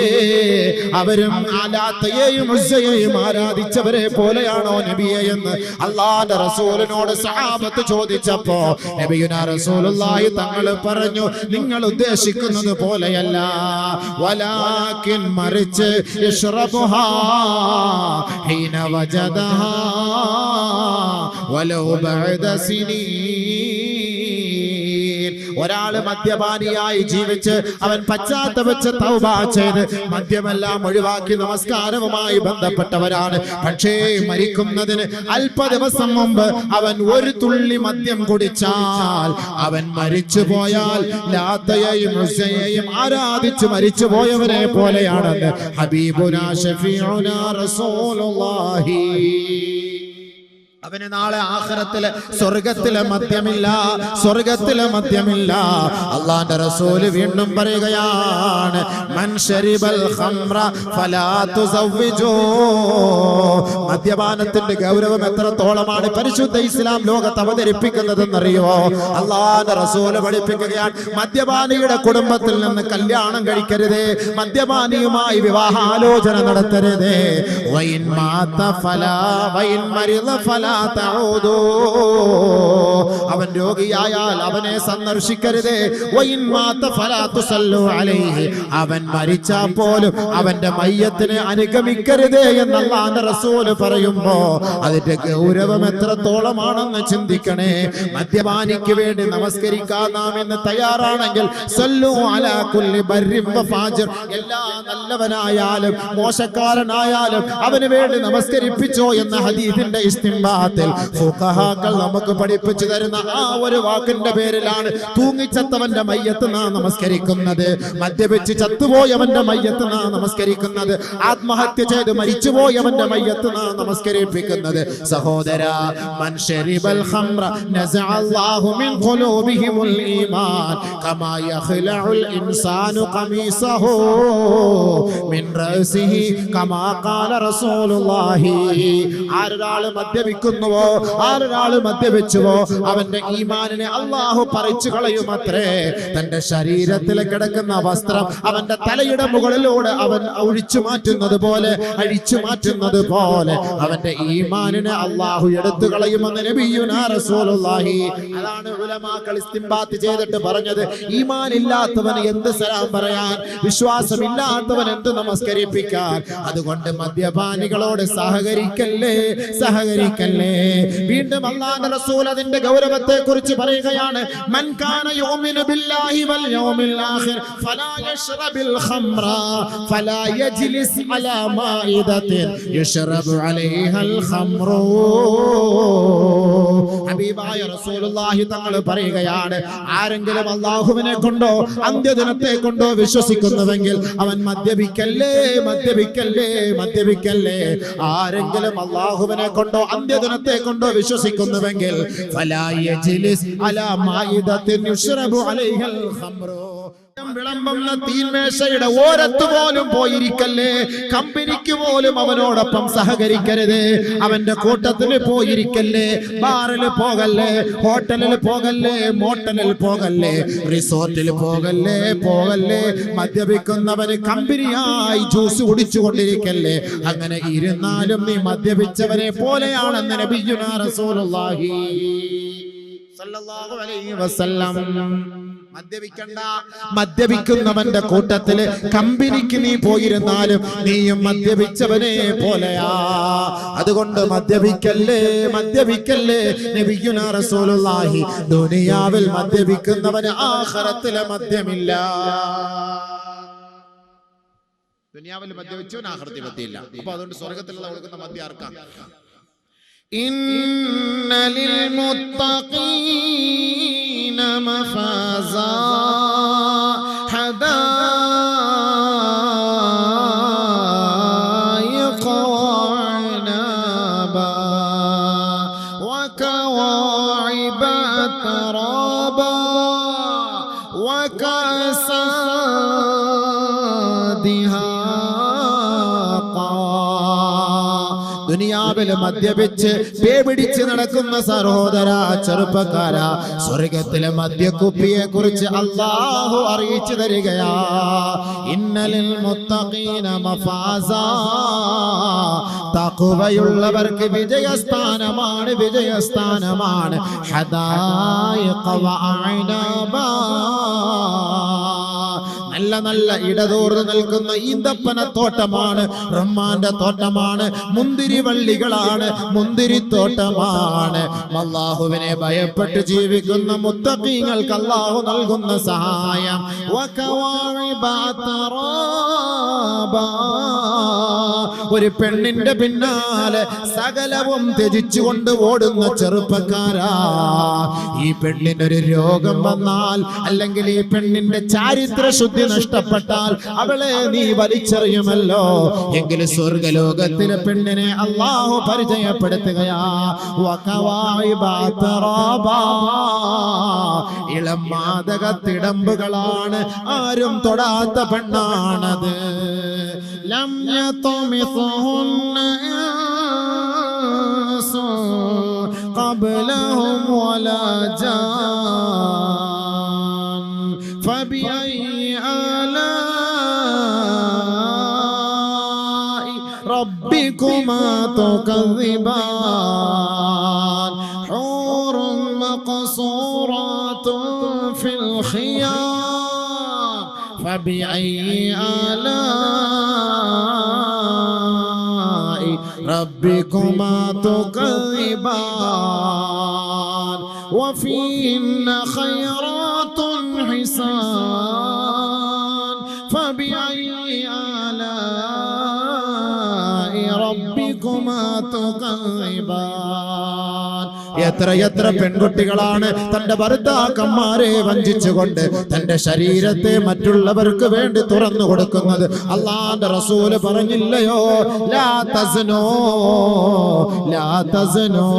അവരും ലാത്തയെയും ഉസ്സയെയും ആരാധിച്ചവരെ പോലെയാണോ നബിയേ എന്ന് അല്ലാഹുവിന്റെ റസൂലിനോട് സഹാബത്ത് ചോദിച്ചപ്പോ നബിയുനാ റസൂലുള്ളാഹി തങ്ങൾ പറഞ്ഞു, നിങ്ങൾ ഉദ്ദേശിക്കുന്നത് പോലെയല്ല, വലാകിൻ മറിച്ച് ഇശ്റബുഹാ ഹീന വജദഹാ വലൗ ബഅദ സിനീൻ. ഒരാള് മദ്യപാനിയായി ജീവിച്ച് അവൻ പശ്ചാത്തപിച്ച് തൗബ ചെയ്ത് മദ്യമെല്ലാം ഒഴിവാക്കി നമസ്കാരവുമായി ബന്ധപ്പെട്ടവരാണ്. പക്ഷേ മരിക്കുന്നതിന് അല്പ ദിവസം മുമ്പ് അവൻ ഒരു തുള്ളി മദ്യം കുടിച്ചാൽ അവൻ മരിച്ചു പോയാൽ ലാത്തയെയും ഉസ്സയെയും ആരാധിച്ച് മരിച്ചു പോയവരെ പോലെയാണെന്ന് ഹബീബുനാ ശഫീഉനാ റസൂലുള്ളാഹി. അവന് നാളെ ആഖിറത്തിലെ സ്വർഗത്തിലെ മദ്യമില്ല, സ്വർഗത്തിലെ മദ്യമില്ല. അല്ലാഹുവിന്റെ റസൂൽ വീണ്ടും പറയുകയാണ്, മൻ ശരിബൽ ഖംറ ഫലാ തുസവ്വിജൂ. മദ്യപാനത്തിന്റെ ഗൗരവം എത്രത്തോളമാണ് പരിശുദ്ധ ഇസ്ലാം ലോകത്ത് അവതരിപ്പിക്കുന്നതെന്നറിയോ? അല്ലാഹുവിന്റെ റസൂൽ പഠിപ്പിക്കുകയാണ്, മദ്യപാനിയുടെ കുടുംബത്തിൽ നിന്ന് കല്യാണം കഴിക്കരുതേ, മദ്യപാനിയുമായി വിവാഹാലോചന നടത്തരുതേ. വൈൻ മാത ഫലാ വൈൻ മരിദ ഫലാ തഊദൂ. അവൻ രോഗിയായാൽ അവനെ സന്ദർശിക്കരുതേ. വൈൻ മാത ഫലാ തുസല്ലു അലൈഹി. അവൻ മരിച്ചാൽ പോലും അവന്റെ മയ്യത്തിനെ അനുഗമിക്കരുതേ എന്ന് അല്ലാഹുവിന്റെ റസൂൽ പറയുമ്പോ അതിന്റെ ഗൗരവം എത്രത്തോളമാണെന്ന് ചിന്തിക്കണേ. മദ്യപാനിക്ക് വേണ്ടി നമസ്കരിക്കാൻ നാം ഇന്ന് തയ്യാറാണെങ്കിൽ സല്ലു അലാ കുല്ലി ബർരിൻ വ ഫാജിർ, എല്ലാ നല്ലവനായാലും മോശക്കാരനായാലും അവന് വേണ്ടി നമസ്കരിപ്പിച്ചോ എന്ന ഹദീസിന്റെ ഇസ്തിംബാത്ത് ഇസ്തിംബാത്തിൽ ഫുഖഹാക്കൾ നമുക്ക് പഠിപ്പിച്ചു തരുന്ന ആ ഒരു വാക്കിന്റെ പേരിലാണ് തൂങ്ങിച്ചത്തവന്റെ മയ്യത്ത് നാം നമസ്കരിക്കുന്നത്, മദ്യപിച്ച് ചത്തുപോയവന്റെ മയ്യത്ത് നാം നമസ്കരിക്കുന്നത്, ആത്മഹത്യ ചെയ്ത് മരിച്ചുപോയവന്റെ മയ്യത്ത് നാം നമസ്കരിപ്പിക്കുന്നത്. സഹോദര, മൻ ശരിബൽ ഖംറ നസഅല്ലാഹു മിൻ ഖുലൂബിഹിമുൽ ഈമാൻ കമാ യഖ്ലഉൽ ഇൻസാനു ഖമീസഹു മിൻ റഅസിഹി കമാ ഖാല റസൂലുള്ളാഹി. ആരൊരാൾ മദ്യപിക്കുന്നുവോ, ആരൊരാൾ മദ്യപിച്ചുവോ, അവന്റെ ഈമാനിനെ അല്ലാഹു പറിച്ചു കളയുമത്രേ. തന്റെ ശരീരത്തിൽ കിടക്കുന്ന വസ്ത്രം അവന്റെ തലയുടെ മുകളിലൂടെ അവൻ ഒഴിച്ചു മാറ്റുന്നത് പോലെ, അഴിച്ചു മാറ്റുന്നത് പോലെ അവന്റെ ഈമാനിനെ അല്ലാഹു എടുത്തു കളയുമെന്ന് നബിയുനാ റസൂലുള്ളാഹി. അതാണ് ഉലമാക്കൾ ഇസ്തിംബാത്ത് ചെയ്തിട്ട് പറഞ്ഞത്, ഈമാൻ ഇല്ലാത്തവൻ എന്ത് സലാം പറയാൻ, വിശ്വാസമില്ലാത്തവൻ എന്ത് നമസ്കരിപ്പിക്കാൻ. അതുകൊണ്ട് മദ്യപാനികളോട് സഹകരിക്കല്ലേ, സഹകരിക്കല്ലേ. വീണ്ടും അല്ലാഹുവിന്റെ റസൂൽ അതിന്റെ ഗൗരവത്തെ കുറിച്ച് പറയുകയാണ്, മൻ കാന യുമിനു ബില്ലാഹി വൽ യൗമിൽ ആഖിർ ഫലാ യശ്റബിൽ ഖംറ ഫലാ യജ്ലിസ് അലാ മാഇദത്തിൻ യശ്റബു അലൈഹൽ ഖംറു. ഹബീബായ റസൂലുള്ളാഹി തങ്ങൾ പറയുകയാണ്, ആരെങ്കിലും അല്ലാഹുവിനെ കൊണ്ടോ അന്ത്യദിനത്തെ കൊണ്ടോ വിശ്വസിക്കുന്നുവെങ്കിൽ അവൻ മദ്യപിക്കല്ലേ, മദ്യപിക്കല്ലേ, മദ്യപിക്കല്ലേ. ആരെങ്കിലും അല്ലാഹുവിനെ കൊണ്ടോ അന്ത്യദിനത്തെ കൊണ്ടോ വിശ്വസിക്കുന്നുവെങ്കിൽ ഫലാ യജ്ലിസ് അലാ മാഇദത്തിൻ യുശ്റബു അലൈഹൽ ഖംറു. വിളമ്പുന്ന തീന്മേശയുടെ ഓരത്ത് പോലും പോയിരിക്കല്ലേ, കമ്പനിക്ക് പോലും അവനോടൊപ്പം സഹകരിക്കരുത്, അവന്റെ കൂട്ടത്തിൽ പോയിരിക്കല്ലേ. ബാറിൽ പോകല്ലേ, ഹോട്ടലിൽ പോകല്ലേ, മോട്ടലിൽ പോകല്ലേ, റിസോർട്ടിൽ പോകല്ലേ, പോകല്ലേ. മദ്യപിക്കുന്നവന് കമ്പനിയായി ജ്യൂസ് കുടിച്ചുകൊണ്ടിരിക്കല്ലേ. അങ്ങനെ ഇരുന്നാലും നീ മദ്യപിച്ചവനെ പോലെയാണെന്ന് നബിയുനാ റസൂലുള്ളാഹി സല്ലല്ലാഹു അലൈഹി വസല്ലം. മദ്യപിക്കണ്ട, മദ്യപിക്കുന്നവന്റെ കൂട്ടത്തില് കമ്പനിക്ക് നീ പോയിരുന്നാലും നീയും മദ്യപിച്ചവനെ പോലെയാ. അതുകൊണ്ട് മദ്യപിക്കല്ലേ, മദ്യപിക്കല്ലേ. നബിയുനാ റസൂലുള്ളാഹി, ദുനിയാവിൽ മദ്യപിക്കുന്നവന് ആഖിറത്തിലെ മദ്യമില്ല. ദുനിയാവിൽ മദ്യപിച്ചവൻ ആഖിറത്തിൽ മദ്യമില്ല. അപ്പൊ അതുകൊണ്ട് സ്വർഗ്ഗത്തിലുള്ള കൊടുക്കുന്ന മദ്യം ആർക്കാണ്? إن للمتقين مفازا حدائق وعنبا وكواعب ترابا وكأسا دهاقا. ദുനിയാവില് മദ്യപിച്ച് പേപിടിച്ച് നടക്കുന്ന സഹോദര, ചെറുപ്പക്കാര, സ്വർഗത്തിലെ മദ്യക്കുപ്പിയെ കുറിച്ച് അല്ലാഹു അറിയിച്ചു തരികയാ. ഇന്നലിൽ മുത്തഖീന മഫാസാ. തഖ്വയുള്ളവർക്ക് വിജയസ്ഥാനമാണ്, വിജയസ്ഥാനമാണ്. ഹദായിഖ വഅനബാ. നല്ല നല്ല ഇടതൂർന്ന് നിൽക്കുന്ന ഈന്തപ്പന തോട്ടമാണ്, റമ്മാന്റെ തോട്ടമാണ്, മുന്തിരി വള്ളികളാണ്, മുന്തിരിത്തോട്ടമാണ്. അല്ലാഹുവിനെ ഭയപ്പെട്ട് ജീവിക്കുന്ന മുത്തഖീങ്ങൾക്ക് അല്ലാഹു നൽകുന്ന സഹായം. ഒരു പെണ്ണിന്റെ പിന്നാലെ സകലവും ത്യജിച്ചുകൊണ്ട് ഓടുന്ന ചെറുപ്പക്കാരാ, ഈ പെണ്ണിനൊരു രോഗം വന്നാൽ, അല്ലെങ്കിൽ ഈ പെണ്ണിന്റെ ചാരിത്ര ശുദ്ധി നഷ്ടപ്പെട്ടാൽ അവളെ നീ വലിച്ചെറിയുമല്ലോ. എങ്കിൽ സ്വർഗലോകത്തിലെ പെണ്ണിനെ അല്ലാഹു പരിചയപ്പെടുത്തുകയാ. ഇളം മാദകത്തിടമ്പുകളാണ്, ആരും തൊടാത്ത പെണ്ണാണത്. ലം യത്മിസുഹുന്ന ഇൻസു ഖബ്ലഹും വലാ ജാൻ ഫബിഅയ്യി ആലാഇ റബ്ബികുമാ തുകذിബാൻ ഹൂറുൻ മഖ്സൂറാത്തുൻ ഫിൽ ഖിയാം ഫബിഅയ്യി ആലാഇ റബ്ബികുമാ തുകذിബാൻ വഫീഹിന്ന ഖൈറാത്തുൻ ഹിസാൻ ഫബിഅയ്യി ആലാഇ റബ്ബികുമാ ربكما تكذبان എത്ര പെൺകുട്ടികളാണ് തന്റെ ഭർത്താക്കന്മാരെ വഞ്ചിച്ചുകൊണ്ട് തന്റെ ശരീരത്തെ മറ്റുള്ളവർക്ക് വേണ്ടി തുറന്നു കൊടുക്കുന്നത്. അല്ലാഹുവിന്റെ റസൂല് പറഞ്ഞില്ലയോ, ലാ തസ്നൂ ലാ തസ്നൂ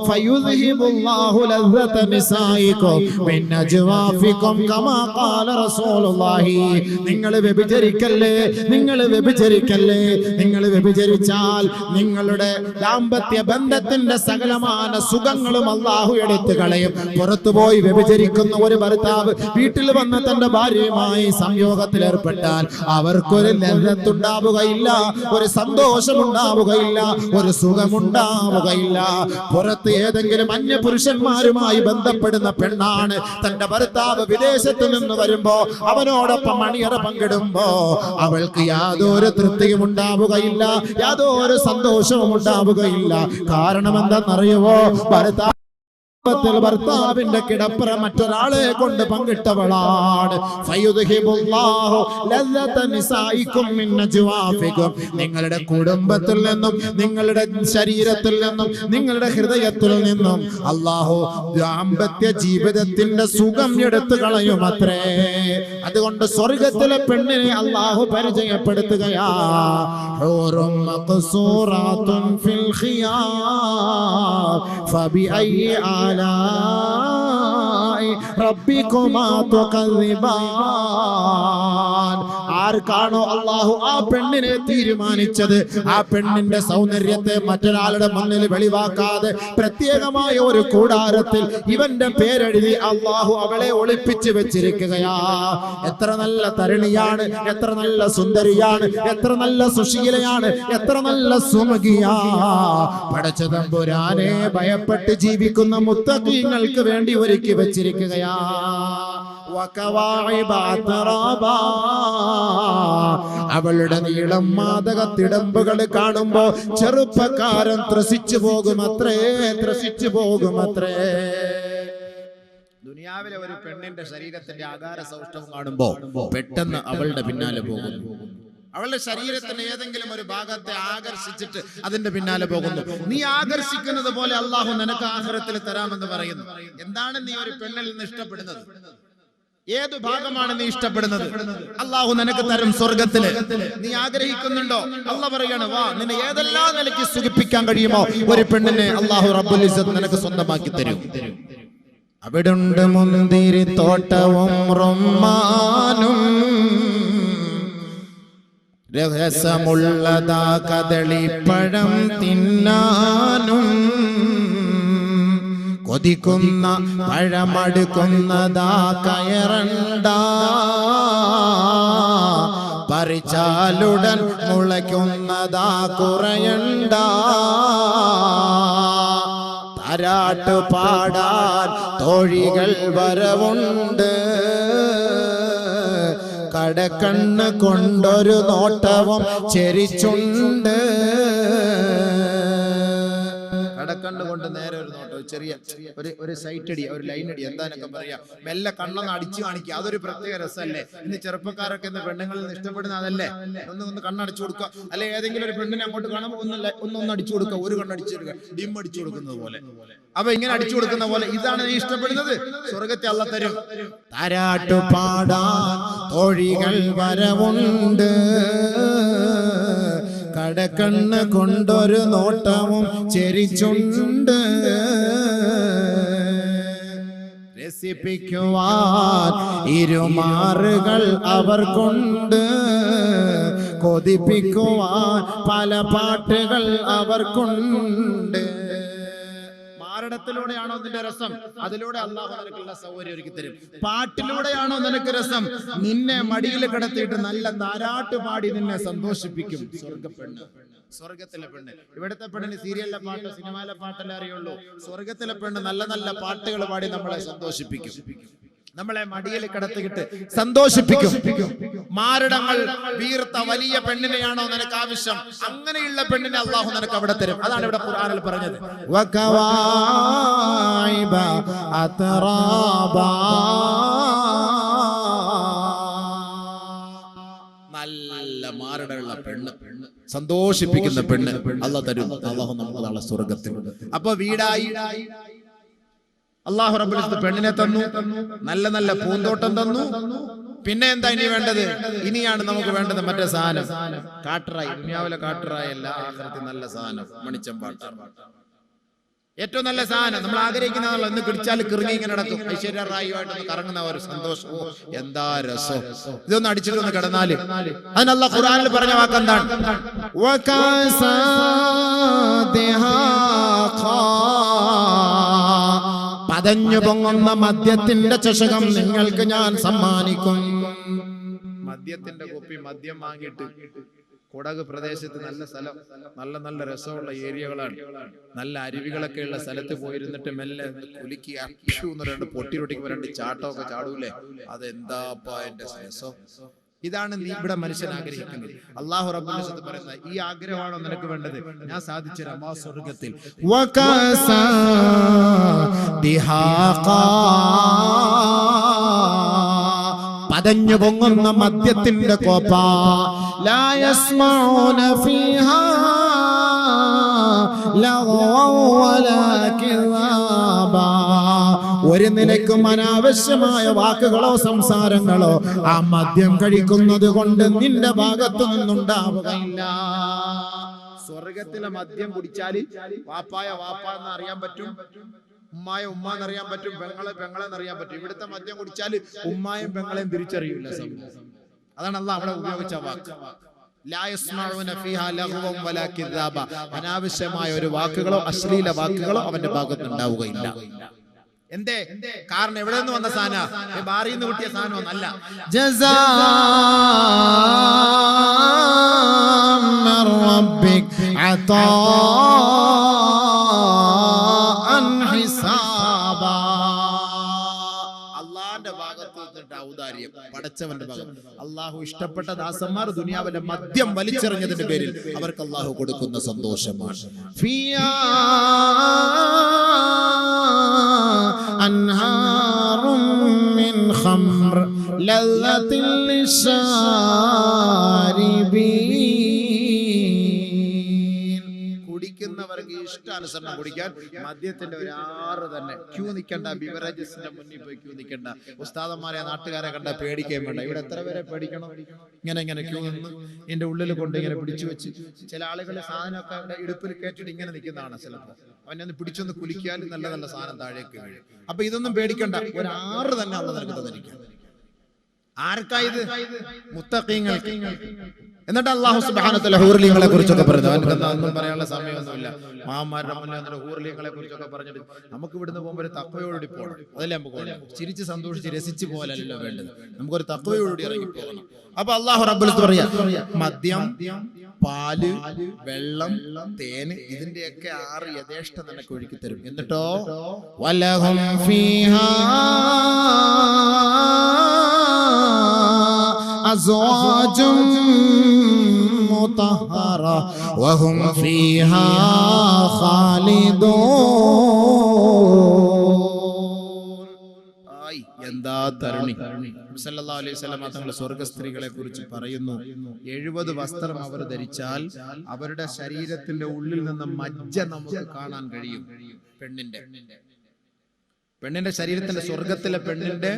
ഫയുദ്ഹിബുല്ലാഹു ലസ്സത നിസായികും മിൻ അജ്വാഫികും കമാ ഖാല റസൂലുള്ളാഹി. നിങ്ങൾ വ്യഭിചരിക്കല്ലേ, നിങ്ങൾ വ്യഭിചരിക്കല്ലേ. നിങ്ങൾ വ്യഭിചരിച്ചാൽ നിങ്ങളുടെ ദാമ്പത്യ ബന്ധത്തിന്റെ സകലമായ സുഖങ്ങളും അല്ലാഹു എടുത്തു കളയും. പുറത്തുപോയി വ്യഭിചരിക്കുന്ന ഒരു ഭർത്താവ് വീട്ടിൽ വന്ന് തന്റെ ഭാര്യയുമായി സംയോഗത്തിൽ ഏർപ്പെട്ടാൽ അവർക്കൊരു ലജ്ജത്തുണ്ടാവുകയില്ല, ഒരു സന്തോഷമുണ്ടാവുകയില്ല, ഒരു സുഖമുണ്ടാവുകയില്ല. പുറത്ത് ഏതെങ്കിലും അന്യ പുരുഷന്മാരുമായി ബന്ധപ്പെടുന്ന പെണ്ണാണ് തന്റെ ഭർത്താവ് വിദേശത്ത് നിന്ന് വരുമ്പോ അവനോടൊപ്പം മണിയറ പങ്കിടുമ്പോ അവൾക്ക് യാതൊരു തൃപ്തിയും ഉണ്ടാവുകയില്ല, യാതൊരു സന്തോഷവും ഉണ്ടാവുകയില്ല. കാരണം എന്താണെന്നറിയുമോ? ഭർത്താവിന്റെ കിടപ്പറ മറ്റൊരാളെ കൊണ്ട് പങ്കിട്ടവളാണ്. നിങ്ങളുടെ കുടുംബത്തിൽ നിന്നും നിങ്ങളുടെ ശരീരത്തിൽ നിന്നും നിങ്ങളുടെ ഹൃദയത്തിൽ നിന്നും അല്ലാഹു ദാമ്പത്യ ജീവിതത്തിന്റെ സുഖം എടുത്തു കളയുമത്രേ. അതുകൊണ്ട് സ്വർഗത്തിലെ പെണ്ണിനെ അല്ലാഹു പരിചയപ്പെടുത്തുകയാ. ആർക്കാണോ അല്ലാഹു ആ പെണ്ണിനെ തീരുമാനിച്ചത്, ആ പെണ്ണിന്റെ സൗന്ദര്യത്തെ മറ്റൊരാളുടെ മുന്നിൽ വെളിവാക്കാതെ പ്രത്യേകമായ ഒരു കൂടാരത്തിൽ ഇവന്റെ പേരെഴുതി അല്ലാഹു അവളെ ഒളിപ്പിച്ചു വെച്ചിരിക്കുകയാ. എത്ര നല്ല തരുണിയാണ്, എത്ര നല്ല സുന്ദരിയാണ്, എത്ര നല്ല സുശീലയാണ്, എത്ര നല്ല സുമുഖിയാ. പടച്ച തമ്പുരാനെ ഭയപ്പെട്ട് ജീവിക്കുന്ന മുത്തഖീങ്ങൾക്ക് വേണ്ടി ഒരുക്കി വെച്ചിരിക്കുകയാ. അവളുടെ നീളം മാദകത്തിടമ്പുകൾ കാണുമ്പോ ചെറുപ്പക്കാരൻ ത്രസിച്ചു പോകുമത്രേ, ത്രസിച്ചു പോകുമത്രേ. ദുനിയാവിലെ ഒരു പെണ്ണിന്റെ ശരീരത്തിന്റെ ആകാര സൗഷ്ഠവം കാണുമ്പോ പെട്ടെന്ന് അവളുടെ പിന്നാലെ പോകുന്നു. അവളുടെ ശരീരത്തിന്റെ ഏതെങ്കിലും ഒരു ഭാഗത്തെ ആകർഷിച്ചിട്ട് അതിന്റെ പിന്നാലെ പോകുന്നു. നീ ആകർഷിക്കുന്നത് പോലെ അല്ലാഹു നിനക്ക് ആഖിറത്തിൽ തരാമെന്ന് പറയുന്നു. എന്താണ് നീ ഒരു പെണ്ണിൽ നിന്ന് ഇഷ്ടപ്പെടുന്നത്? ഏത് ഭാഗമാണ് നീ ഇഷ്ടപ്പെടുന്നത്? അല്ലാഹു നിനക്ക് തരും സ്വർഗത്തില്. നീ ആഗ്രഹിക്കുന്നുണ്ടോ? അല്ലാഹു പറയാണ്, വാ, നിന്നെ ഏതെല്ലാം നിലയ്ക്ക് സുഖിപ്പിക്കാൻ കഴിയുമോ ഒരു പെണ്ണിനെ അല്ലാഹു റബ്ബുൽ ഇസ്സത്ത് നിനക്ക് സ്വന്തമാക്കി തരും. അവിടുണ്ട് മുന്തിരി തോട്ടവും റമ്മാനും, രഹസ്യമുള്ളതാ കദളിപ്പഴം തിന്നാനും, കൊതിക്കുന്ന പഴമടുക്കുന്നതാ കയറണ്ട, പറിച്ചാലുടൻ മുളയ്ക്കുന്നതാ കുറയണ്ട, താരാട്ട് പാടാൻ തോഴികൾ വരവുണ്ട്, കടക്കണ്ണ് കൊണ്ടൊരു നോട്ടവും ചെരിച്ചുണ്ട്. കടക്കണ്ണ് കൊണ്ട് നേരെ ഒരു നോട്ടം, ചെറിയ ഒരു സൈറ്റ് അടി, ഒരു ലൈൻ അടി, എന്താനൊക്കെ പറയാ, മെല്ലെ കണ്ണൊന്ന് അടിച്ചു കാണിക്കുക. അതൊരു പ്രത്യേക രസമല്ലേ? ഇന്ന് ചെറുപ്പക്കാരൊക്കെ ഇന്ന് പെണ്ണുങ്ങളിൽ നിന്ന് ഇഷ്ടപ്പെടുന്ന അതല്ലേ? ഒന്ന് കണ്ണടിച്ചു കൊടുക്കുക, അല്ലെ ഏതെങ്കിലും ഒരു പെണ്ണിനെ അങ്ങോട്ട് കാണുമ്പോൾ ഒന്ന് അടിച്ചു കൊടുക്കുക, ഒരു കണ്ണടിച്ചു കൊടുക്കുക, ഡിം അടിച്ചു കൊടുക്കുന്നത് പോലെ. അപ്പൊ ഇങ്ങനെ അടിച്ചു കൊടുക്കുന്ന പോലെ ഇതാണ് നീ ഇഷ്ടപ്പെടുന്നത്, സ്വർഗത്തെ അല്ലാഹു തരും. താരാട്ടു പാടാൻ തോഴികൾ വരവുണ്ട്, കടക്കണ്ണ് കൊണ്ടൊരു നോട്ടവും ചെരിച്ചുണ്ട്, രസിപ്പിക്കുവാൻ ഇരുമാറുകൾ അവർക്കുണ്ട്, കൊതിപ്പിക്കുവാൻ പല പാട്ടുകൾ അവർക്കുണ്ട്. മാരണത്തിലൂടെയാണോ നിന്റെ രസം? അതിലൂടെ അല്ലാഹു നിനക്കുള്ള സൗകര്യം ഒരുക്കി തരും. പാട്ടിലൂടെയാണോ നിനക്ക് രസം? നിന്നെ മടിയിൽ കിടത്തിയിട്ട് നല്ല താരാട്ട് പാടി നിന്നെ സന്തോഷിപ്പിക്കും. സ്വർഗ്ഗപ്പെണ്ണ്, സ്വർഗത്തിലെ പെണ്ണ്. ഇവിടുത്തെ പെണ്ണിന് സീരിയലിലെ പാട്ട്, സിനിമയിലെ പാട്ടല്ലേ അറിയുള്ളൂ. സ്വർഗത്തിലെ പെണ്ണ് നല്ല നല്ല പാട്ടുകൾ പാടി നമ്മളെ സന്തോഷിപ്പിക്കും, നമ്മളെ മടിയിൽ കിടത്തിയിട്ട് സന്തോഷിപ്പിക്കും. മാരടങ്ങൾ വീർത്ത വലിയ പെണ്ണിനെയാണോ നിനക്ക് ആവശ്യം? അങ്ങനെയുള്ള പെണ്ണിനെ അല്ലാഹു നിനക്ക് അവിടെ തരും. അതാണ് ഇവിടെ ഖുർആനിൽ പറഞ്ഞത്. വകവായിബ അത്റാബാ, നല്ല മാരടകൾ അഴകുള്ള പെണ്ണ്, സന്തോഷിപ്പിക്കുന്ന പെണ്ണ് അല്ലാഹു തരും. അല്ലാഹു നമുക്ക് നാളെ സ്വർഗ്ഗത്തിൽ. അപ്പൊ വീടായി അല്ലാഹു റബ്ബുൽ ഇസ്സത്ത് പെണ്ണിനെ തന്നു, നല്ല നല്ല പൂന്തോട്ടം തന്നു. പിന്നെ എന്താ ഇനി വേണ്ടത്? ഇനിയാണ് നമുക്ക് വേണ്ടത് മറ്റേ സാധനം, കാട്ടറായി. ദുനിയാവിലെ കാട്ടറായി അല്ല, ആഖിറത്തിൽ നല്ല സാധനം, മണിച്ചമ്പാട്ട. ഏറ്റവും നല്ല സാധനം നമ്മൾ ആഗ്രഹിക്കുന്നതാണല്ലോ. ഇന്ന് പിടിച്ചാൽ കിറങ്ങി ഇങ്ങനെ നടക്കും, ഐശ്വര്യ റായിയുമായിട്ടൊന്ന് കറങ്ങുന്ന ഒരു സന്തോഷം. ഓ എന്താ രസം! ഇതൊന്ന് അടിച്ചിട്ടൊന്ന് കിടന്നാല്. അതിന് അല്ലാഹു ഖുർആനിൽ പറഞ്ഞ വാക്കെന്താണ്? പതഞ്ഞു പൊങ്ങുന്ന മദ്യത്തിന്റെ ചഷകം നിങ്ങൾക്ക് ഞാൻ സമ്മാനിക്കും. മദ്യത്തിന്റെ കുപ്പി, മദ്യം വാങ്ങിയിട്ട് കൊടക് പ്രദേശത്ത് നല്ല സ്ഥലം, നല്ല നല്ല രസമുള്ള ഏരിയകളാണ്, നല്ല അരുവികളൊക്കെ ഉള്ള സ്ഥലത്ത് പോയിരുന്നിട്ട് മെല്ലെ കുലുക്കി അക്ഷു എന്ന് രണ്ട് പൊട്ടി റൊട്ടിക്ക് രണ്ട് ചാട്ടമൊക്കെ ചാടൂലേ, അതെന്താപ്പാ എന്റെ രസം. ഇതാണ് നീ ഇവിടെ മനുഷ്യൻ ആഗ്രഹിക്കുന്നത്. അല്ലാഹു റബ്ബുൽ ഇസ്സത്ത് പറയുന്ന ഈ ആഗ്രഹമാണോ നിനക്ക് വേണ്ടത്? ഞാൻ സാധിച്ചു തരാം ആ സ്വർഗ്ഗത്തിൽ. പതഞ്ഞു പൊങ്ങുന്ന മദ്യത്തിന്റെ കോപ്പ. ലാ യസ്മഊന ഫീഹാ ലഗ്വൻ വലാ കിദാബാ. ഒരു നിലയ്ക്കും അനാവശ്യമായ വാക്കുകളോ സംസാരങ്ങളോ ആ മദ്യം കഴിക്കുന്നത് കൊണ്ട് നിന്റെ ഭാഗത്തു നിന്നുണ്ടാവുകയില്ല. സ്വർഗത്തിലെ മദ്യം കുടിച്ചാൽ വാപ്പായ വാപ്പ എന്ന് അറിയാൻ പറ്റും, ഉമ്മായ ഉമ്മ എന്നറിയാൻ പറ്റും, പെങ്ങളെ എന്നറിയാൻ പറ്റും. ഇവിടുത്തെ മദ്യം കുടിച്ചാൽ ഉമ്മായും പെങ്ങളെയും തിരിച്ചറിയില്ല. അതാണ് അല്ലാഹു അവിടെ ഉപയോഗിച്ച വാക്ക്. ലാ യസ്മഊന ഫീഹാ ലഗ്വൻ വലാ കിദാബ. അനാവശ്യമായ ഒരു വാക്കുകളോ അശ്ലീല വാക്കുകളോ അവന്റെ ഭാഗത്ത് ഉണ്ടാവുകയില്ല. എന്തേ? കാരണം എവിടെ നിന്ന് വന്ന സാധന? ബാറിൽ നിന്ന് കിട്ടിയ സാധനമൊന്നല്ല. ജസാഅൻ മിർ റബ്ബിക് അതാഅൻ ഹിസാബാ. അല്ലാഹുവിന്റെ ഭാഗത്ത് നിന്നിട്ട് ഔദാര്യം, പടച്ചവന്റെ ഭാഗം. അല്ലാഹു ഇഷ്ടപ്പെട്ട ദാസന്മാർ ദുനിയാവിലെ മദ്യം വലിച്ചെറിഞ്ഞതിന്റെ പേരിൽ അവർക്ക് അല്ലാഹു കൊടുക്കുന്ന സന്തോഷമാണ്. ഫിയാ അൻഹാറും മിൻ ഖംർ ലല്ലത്തിൽ ലിശാരിബീൻ. കുടിക്കുന്നവർക്ക് ഇഷ്ടാനുസരണം കുടിക്കാൻ മദ്യത്തിന്റെ ഒരു ആറ് തന്നെ. ക്യൂ നിൽക്കണ്ട, ബിവറേജസിന്റെ മുന്നിൽ പോയി ക്യൂ നിൽക്കണ്ട. ഉസ്താദന്മാരെ നാട്ടുകാരെ കണ്ട പേടിക്കാൻ വേണ്ട. ഇവിടെ എത്ര പേരെ പേടിക്കണം? ഇങ്ങനെ ക്യൂ നിന്ന് ഇതിന്റെ ഉള്ളിൽ കൊണ്ട് ഇങ്ങനെ പിടിച്ചു വെച്ച്, ചില ആളുകൾ സാധനമൊക്കെ ഇടുപ്പിൽ കയറ്റിട്ട് ഇങ്ങനെ നിൽക്കുന്നതാണ്. ചിലപ്പോൾ അവനെ പിടിച്ചൊന്ന് കുലിക്കാൽ നല്ല നല്ല സാധനം താഴേക്ക് വീഴും. അപ്പൊ ഇതൊന്നും പേടിക്കണ്ട, ഒരു ആറ് തന്നെ അള്ളാഹു നിനക്ക് തന്നിരിക്കും. ആർക്കായത്? മുത്തഖീങ്ങൾക്ക്. എന്നിട്ട് അല്ലാഹു സുബ്ഹാനഹു വ തആല ഹൂർലിങ്ങളെ കുറിച്ചൊക്കെ പറഞ്ഞു. അവനൊന്നും പറയാനുള്ള സമയമൊന്നുമില്ല. മാമാരുടെ മുന്നിൽ വന്നിട്ട് ഹൂർലിങ്ങളെ കുറിച്ചൊക്കെ പറഞ്ഞിട്ട് നമുക്ക് ഇവിടുന്ന് പോകുമ്പോൾ ഒരു തഖ്വയോടുകൂടി പോകണം. അതല്ലേ നമുക്ക് പോകണം. ചിരിച്ച് സന്തോഷിച്ച് രസിച്ച് പോലല്ലോ വേണ്ടത്, നമുക്കൊരു തഖ്വയോടുകൂടി ഇറങ്ങി പോകണം. അപ്പൊ അല്ലാഹു റബ്ബുൽ ഇസ്സത്ത് പറയാ, മദ്യം, പാല്, വെള്ളം, തേന്, ഇതിന്റെയൊക്കെ ആറ് യഥേഷ്ടം നിനക്ക് ഒഴുക്കി തരും. എന്നിട്ടോ വലഹും ഫീഹാ അസ്വാജും മുതഹറ വഹും ഫീഹാ ഖാലിദൂൻ. എന്താ തരുണി! സല്ലല്ലാഹു അലൈഹി വസല്ലം തങ്ങൾ സ്വർഗ്ഗ സ്ത്രീകളെ കുറിച്ച് പറയുന്നു, 70 വസ്ത്രം അവർ ധരിച്ചാൽ അവരുടെ ശരീരത്തിന്റെ ഉള്ളിൽ നിന്ന് മജ്ജ നമുക്ക് കാണാൻ കഴിയും. പെണ്ണിന്റെ ശരീരത്തിന്റെ, സ്വർഗത്തിലെ പെണ്ണിന്റെ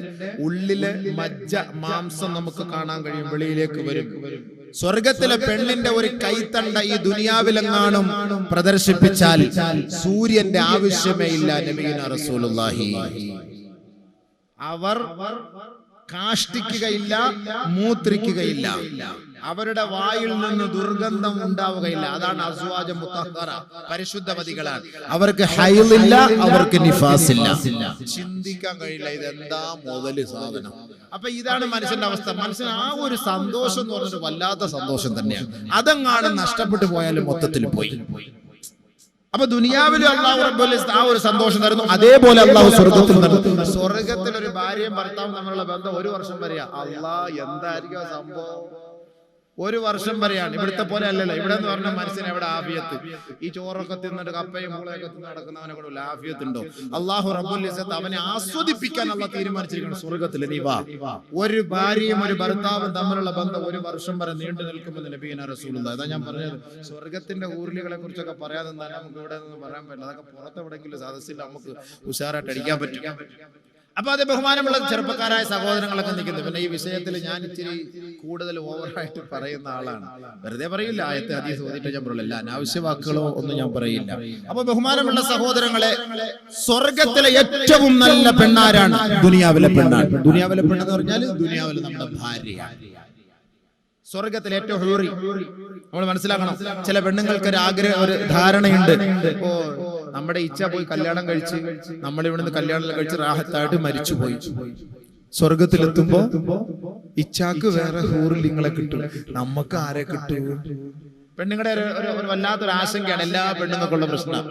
ഉള്ളിലെ മജ്ജ, മാംസം നമുക്ക് കാണാൻ കഴിയും, വെളിയിലേക്ക് വരും. സ്വർഗത്തിലെ പെണ്ണിന്റെ ഒരു കൈത്തണ്ട ഈ ദുനിയാവിലെങ്ങാനും പ്രദർശിപ്പിച്ചാൽ സൂര്യന്റെ ആവശ്യമേ ഇല്ല. നബിയുനാ റസൂലുള്ളാഹി അവർ കാഷ്ടിക്കുകയില്ല, മൂത്രിക്കുകയില്ല, അവരുടെ വായിൽ നിന്ന് ദുർഗന്ധം ഉണ്ടാവുകയില്ല. അതാണ് അസ്വാജ മുതഹ്ഹറ, പരിശുദ്ധവതികളാണ്. അവർക്ക് ഹൈളില്ല, അവർക്ക് നിഫാസില്ല. ചിന്തിക്കാൻ കഴിയില്ല ഇതെന്താ മുതല് സാധനം. അപ്പൊ ഇതാണ് മനുഷ്യന്റെ അവസ്ഥ. മനുഷ്യൻ ആ ഒരു സന്തോഷം എന്ന് പറഞ്ഞൊരു വല്ലാത്ത സന്തോഷം തന്നെയാണ്. അതെങ്ങാനും നഷ്ടപ്പെട്ടു പോയാലും മൊത്തത്തിൽ പോയി. അപ്പൊ ദുനിയാവിലും അല്ലാഹു റബ്ബുൽ ഇസ്സത്ത് ആ ഒരു സന്തോഷം തരുന്നു. അതേപോലെ അല്ലാഹു സ്വർഗ്ഗത്തിൽ തരുന്നു. സ്വർഗ്ഗത്തിൽ ഒരു ഭാര്യയും ഭർത്താവും തമ്മിലുള്ള ബന്ധം 1 വർഷം വരെയാ. അല്ലാഹ് എന്തായിരിക്കും സംഭവം? 1 വർഷം വരെയാണ്. ഇവിടുത്തെ പോലെ അല്ലല്ലോ. ഇവിടെ എന്ന് പറഞ്ഞാൽ മനസ്സിന് എവിടെ ആഫിയത്ത്? ഈ ചോറൊക്കെ തിന്നിട്ട് കപ്പയും മൂളയൊക്കെ തിന്ന് നടക്കുന്നവനെ കൂടെ ആഫിയത്ത് ഉണ്ടോ? അല്ലാഹു റബ്ബുൽ ഇസ്സത്ത് അവനെ ആസ്വദിപ്പിക്കാൻ അല്ലാഹ് തീരുമാനിച്ചിരിക്കണം സ്വർഗ്ഗത്തിൽ. നീ വാ, ഒരു ഭാര്യയും ഒരു ഭർത്താവും തമ്മിലുള്ള ബന്ധം 1 വർഷം വരെ നീണ്ടു നിൽക്കുമെന്ന് നബിയുനാ റസൂലുള്ളാഹി. അതാ ഞാൻ പറഞ്ഞത്, സ്വർഗ്ഗത്തിന്റെ ഊർലികളെ കുറിച്ചൊക്കെ പറയാതെ നമുക്ക് ഇവിടെ നിന്ന് പറയാൻ പറ്റില്ല. അതൊക്കെ പുറത്തെവിടെയെങ്കിലും സദസ്സിൽ നമുക്ക് ഉഷാറായിട്ട് അടിക്കാൻ പറ്റും. അപ്പൊ അത് ബഹുമാനമുള്ള ചെറുപ്പക്കാരായ സഹോദരങ്ങളൊക്കെ നിൽക്കുന്നു. പിന്നെ ഈ വിഷയത്തിൽ ഞാൻ ഇച്ചിരി കൂടുതൽ ഓവറായിട്ട് പറയുന്ന ആളാണ്. വെറുതെ പറയില്ല, ആയത്തെ ഹദീസ് ഓതിയിട്ട് ഞാൻ പറയില്ല, അനാവശ്യ വാക്കുകളോ ഒന്നും ഞാൻ പറയില്ല. അപ്പൊ ബഹുമാനമുള്ള സഹോദരങ്ങളെ, സ്വർഗത്തിലെ ഏറ്റവും നല്ല പെണ്ണാരാണ്? ദുനിയാവിലെ പെണ്ണാണ്. ദുനിയാവിലെ പെണ്ണെന്ന് പറഞ്ഞാൽ ദുനിയാവിലെ നമ്മുടെ ഭാര്യയാണ്. സ്വർഗത്തിലെ ഏറ്റവും ഹൂറി നമ്മൾ മനസ്സിലാക്കണം. ചില പെണ്ണുങ്ങൾക്ക് ഒരു ആഗ്രഹം, ഒരു ധാരണയുണ്ട്, ഓ നമ്മുടെ ഇച്ഛ പോയി കല്യാണം കഴിച്ച് നമ്മൾ ഇവിടുന്ന് കല്യാണം കഴിച്ച് റാഹത്തായിട്ട് മരിച്ചുപോയി, സ്വർഗത്തിലെത്തുമ്പോ ഇച്ഛാക്ക് വേറെ ഹൂറിലിങ്ങളെ കിട്ടും, നമുക്ക് ആരെ കിട്ടും? പെണ്ണുങ്ങളുടെ ഒരു വല്ലാത്തൊരു ആശങ്കയാണ് എല്ലാ പെണ്ണുങ്ങൾക്കുള്ള പ്രശ്നം.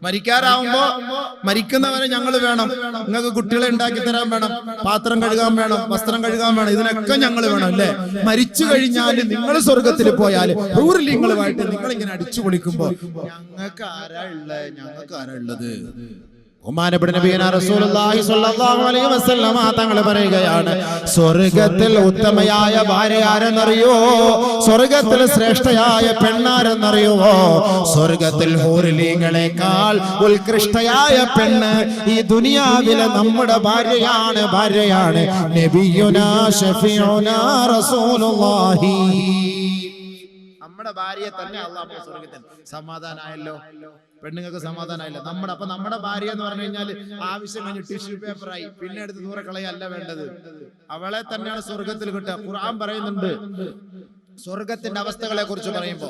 മരിക്കാറാവുമ്പോ മരിക്കുന്നവരെ ഞങ്ങൾ വേണം, നിങ്ങൾക്ക് കുട്ടികളെ ഉണ്ടാക്കി തരാൻ വേണം, പാത്രം കഴുകാൻ വേണം, വസ്ത്രം കഴുകാൻ വേണം, ഇതിനൊക്കെ ഞങ്ങൾ വേണം അല്ലേ? മരിച്ചു കഴിഞ്ഞാൽ നിങ്ങൾ സ്വർഗത്തിൽ പോയാൽ ഹൂറിലിങ്ങളുമായിട്ട് നിങ്ങൾ ഇങ്ങനെ അടിച്ചു പൊളിക്കുമ്പോ ഞങ്ങൾക്ക് ആരാ ഉള്ളത്? ബഹുമാനപ്പെട്ട നബിയനാ റസൂലുള്ളാഹി സ്വല്ലല്ലാഹു അലൈഹി വസല്ലം തങ്ങൾ പറയുകയാണ്, സ്വർഗ്ഗത്തിൽ ഉത്തമയായ ഭാര്യ ആരെന്നറിയോ? സ്വർഗ്ഗത്തിൽ ശ്രേഷ്ഠയായ പെണ്ണാരെന്നറിയോ? സ്വർഗ്ഗത്തിൽ ഹൂറിലീങ്ങളെക്കാൾ ഉത്കൃഷ്ടയായ പെണ്ണ് ഈ ദുനിയാവിലെ നമ്മുടെ ഭാര്യയാണ്. നബിയുനാ ഷഫീഉനാ റസൂലുള്ളാഹി. നമ്മുടെ ഭാര്യയെ തന്നെ അല്ലാഹു സ്വർഗ്ഗത്തിൽ സമാധാനായല്ലോ, പെണ്ണുങ്ങൾക്ക് സമാധാനമായില്ല. നമ്മുടെ ഭാര്യ എന്ന് പറഞ്ഞു കഴിഞ്ഞാൽ ആവശ്യം കഴിഞ്ഞ് ടിഷ്യൂ പേപ്പറായി പിന്നെ എടുത്ത് ദൂരെ കളയല്ല വേണ്ടത്, അവളെ തന്നെയാണ് സ്വർഗത്തിൽ കിട്ടുക. ഖുർആൻ പറയുന്നുണ്ട് സ്വർഗത്തിന്റെ അവസ്ഥകളെ കുറിച്ച് പറയുമ്പോ,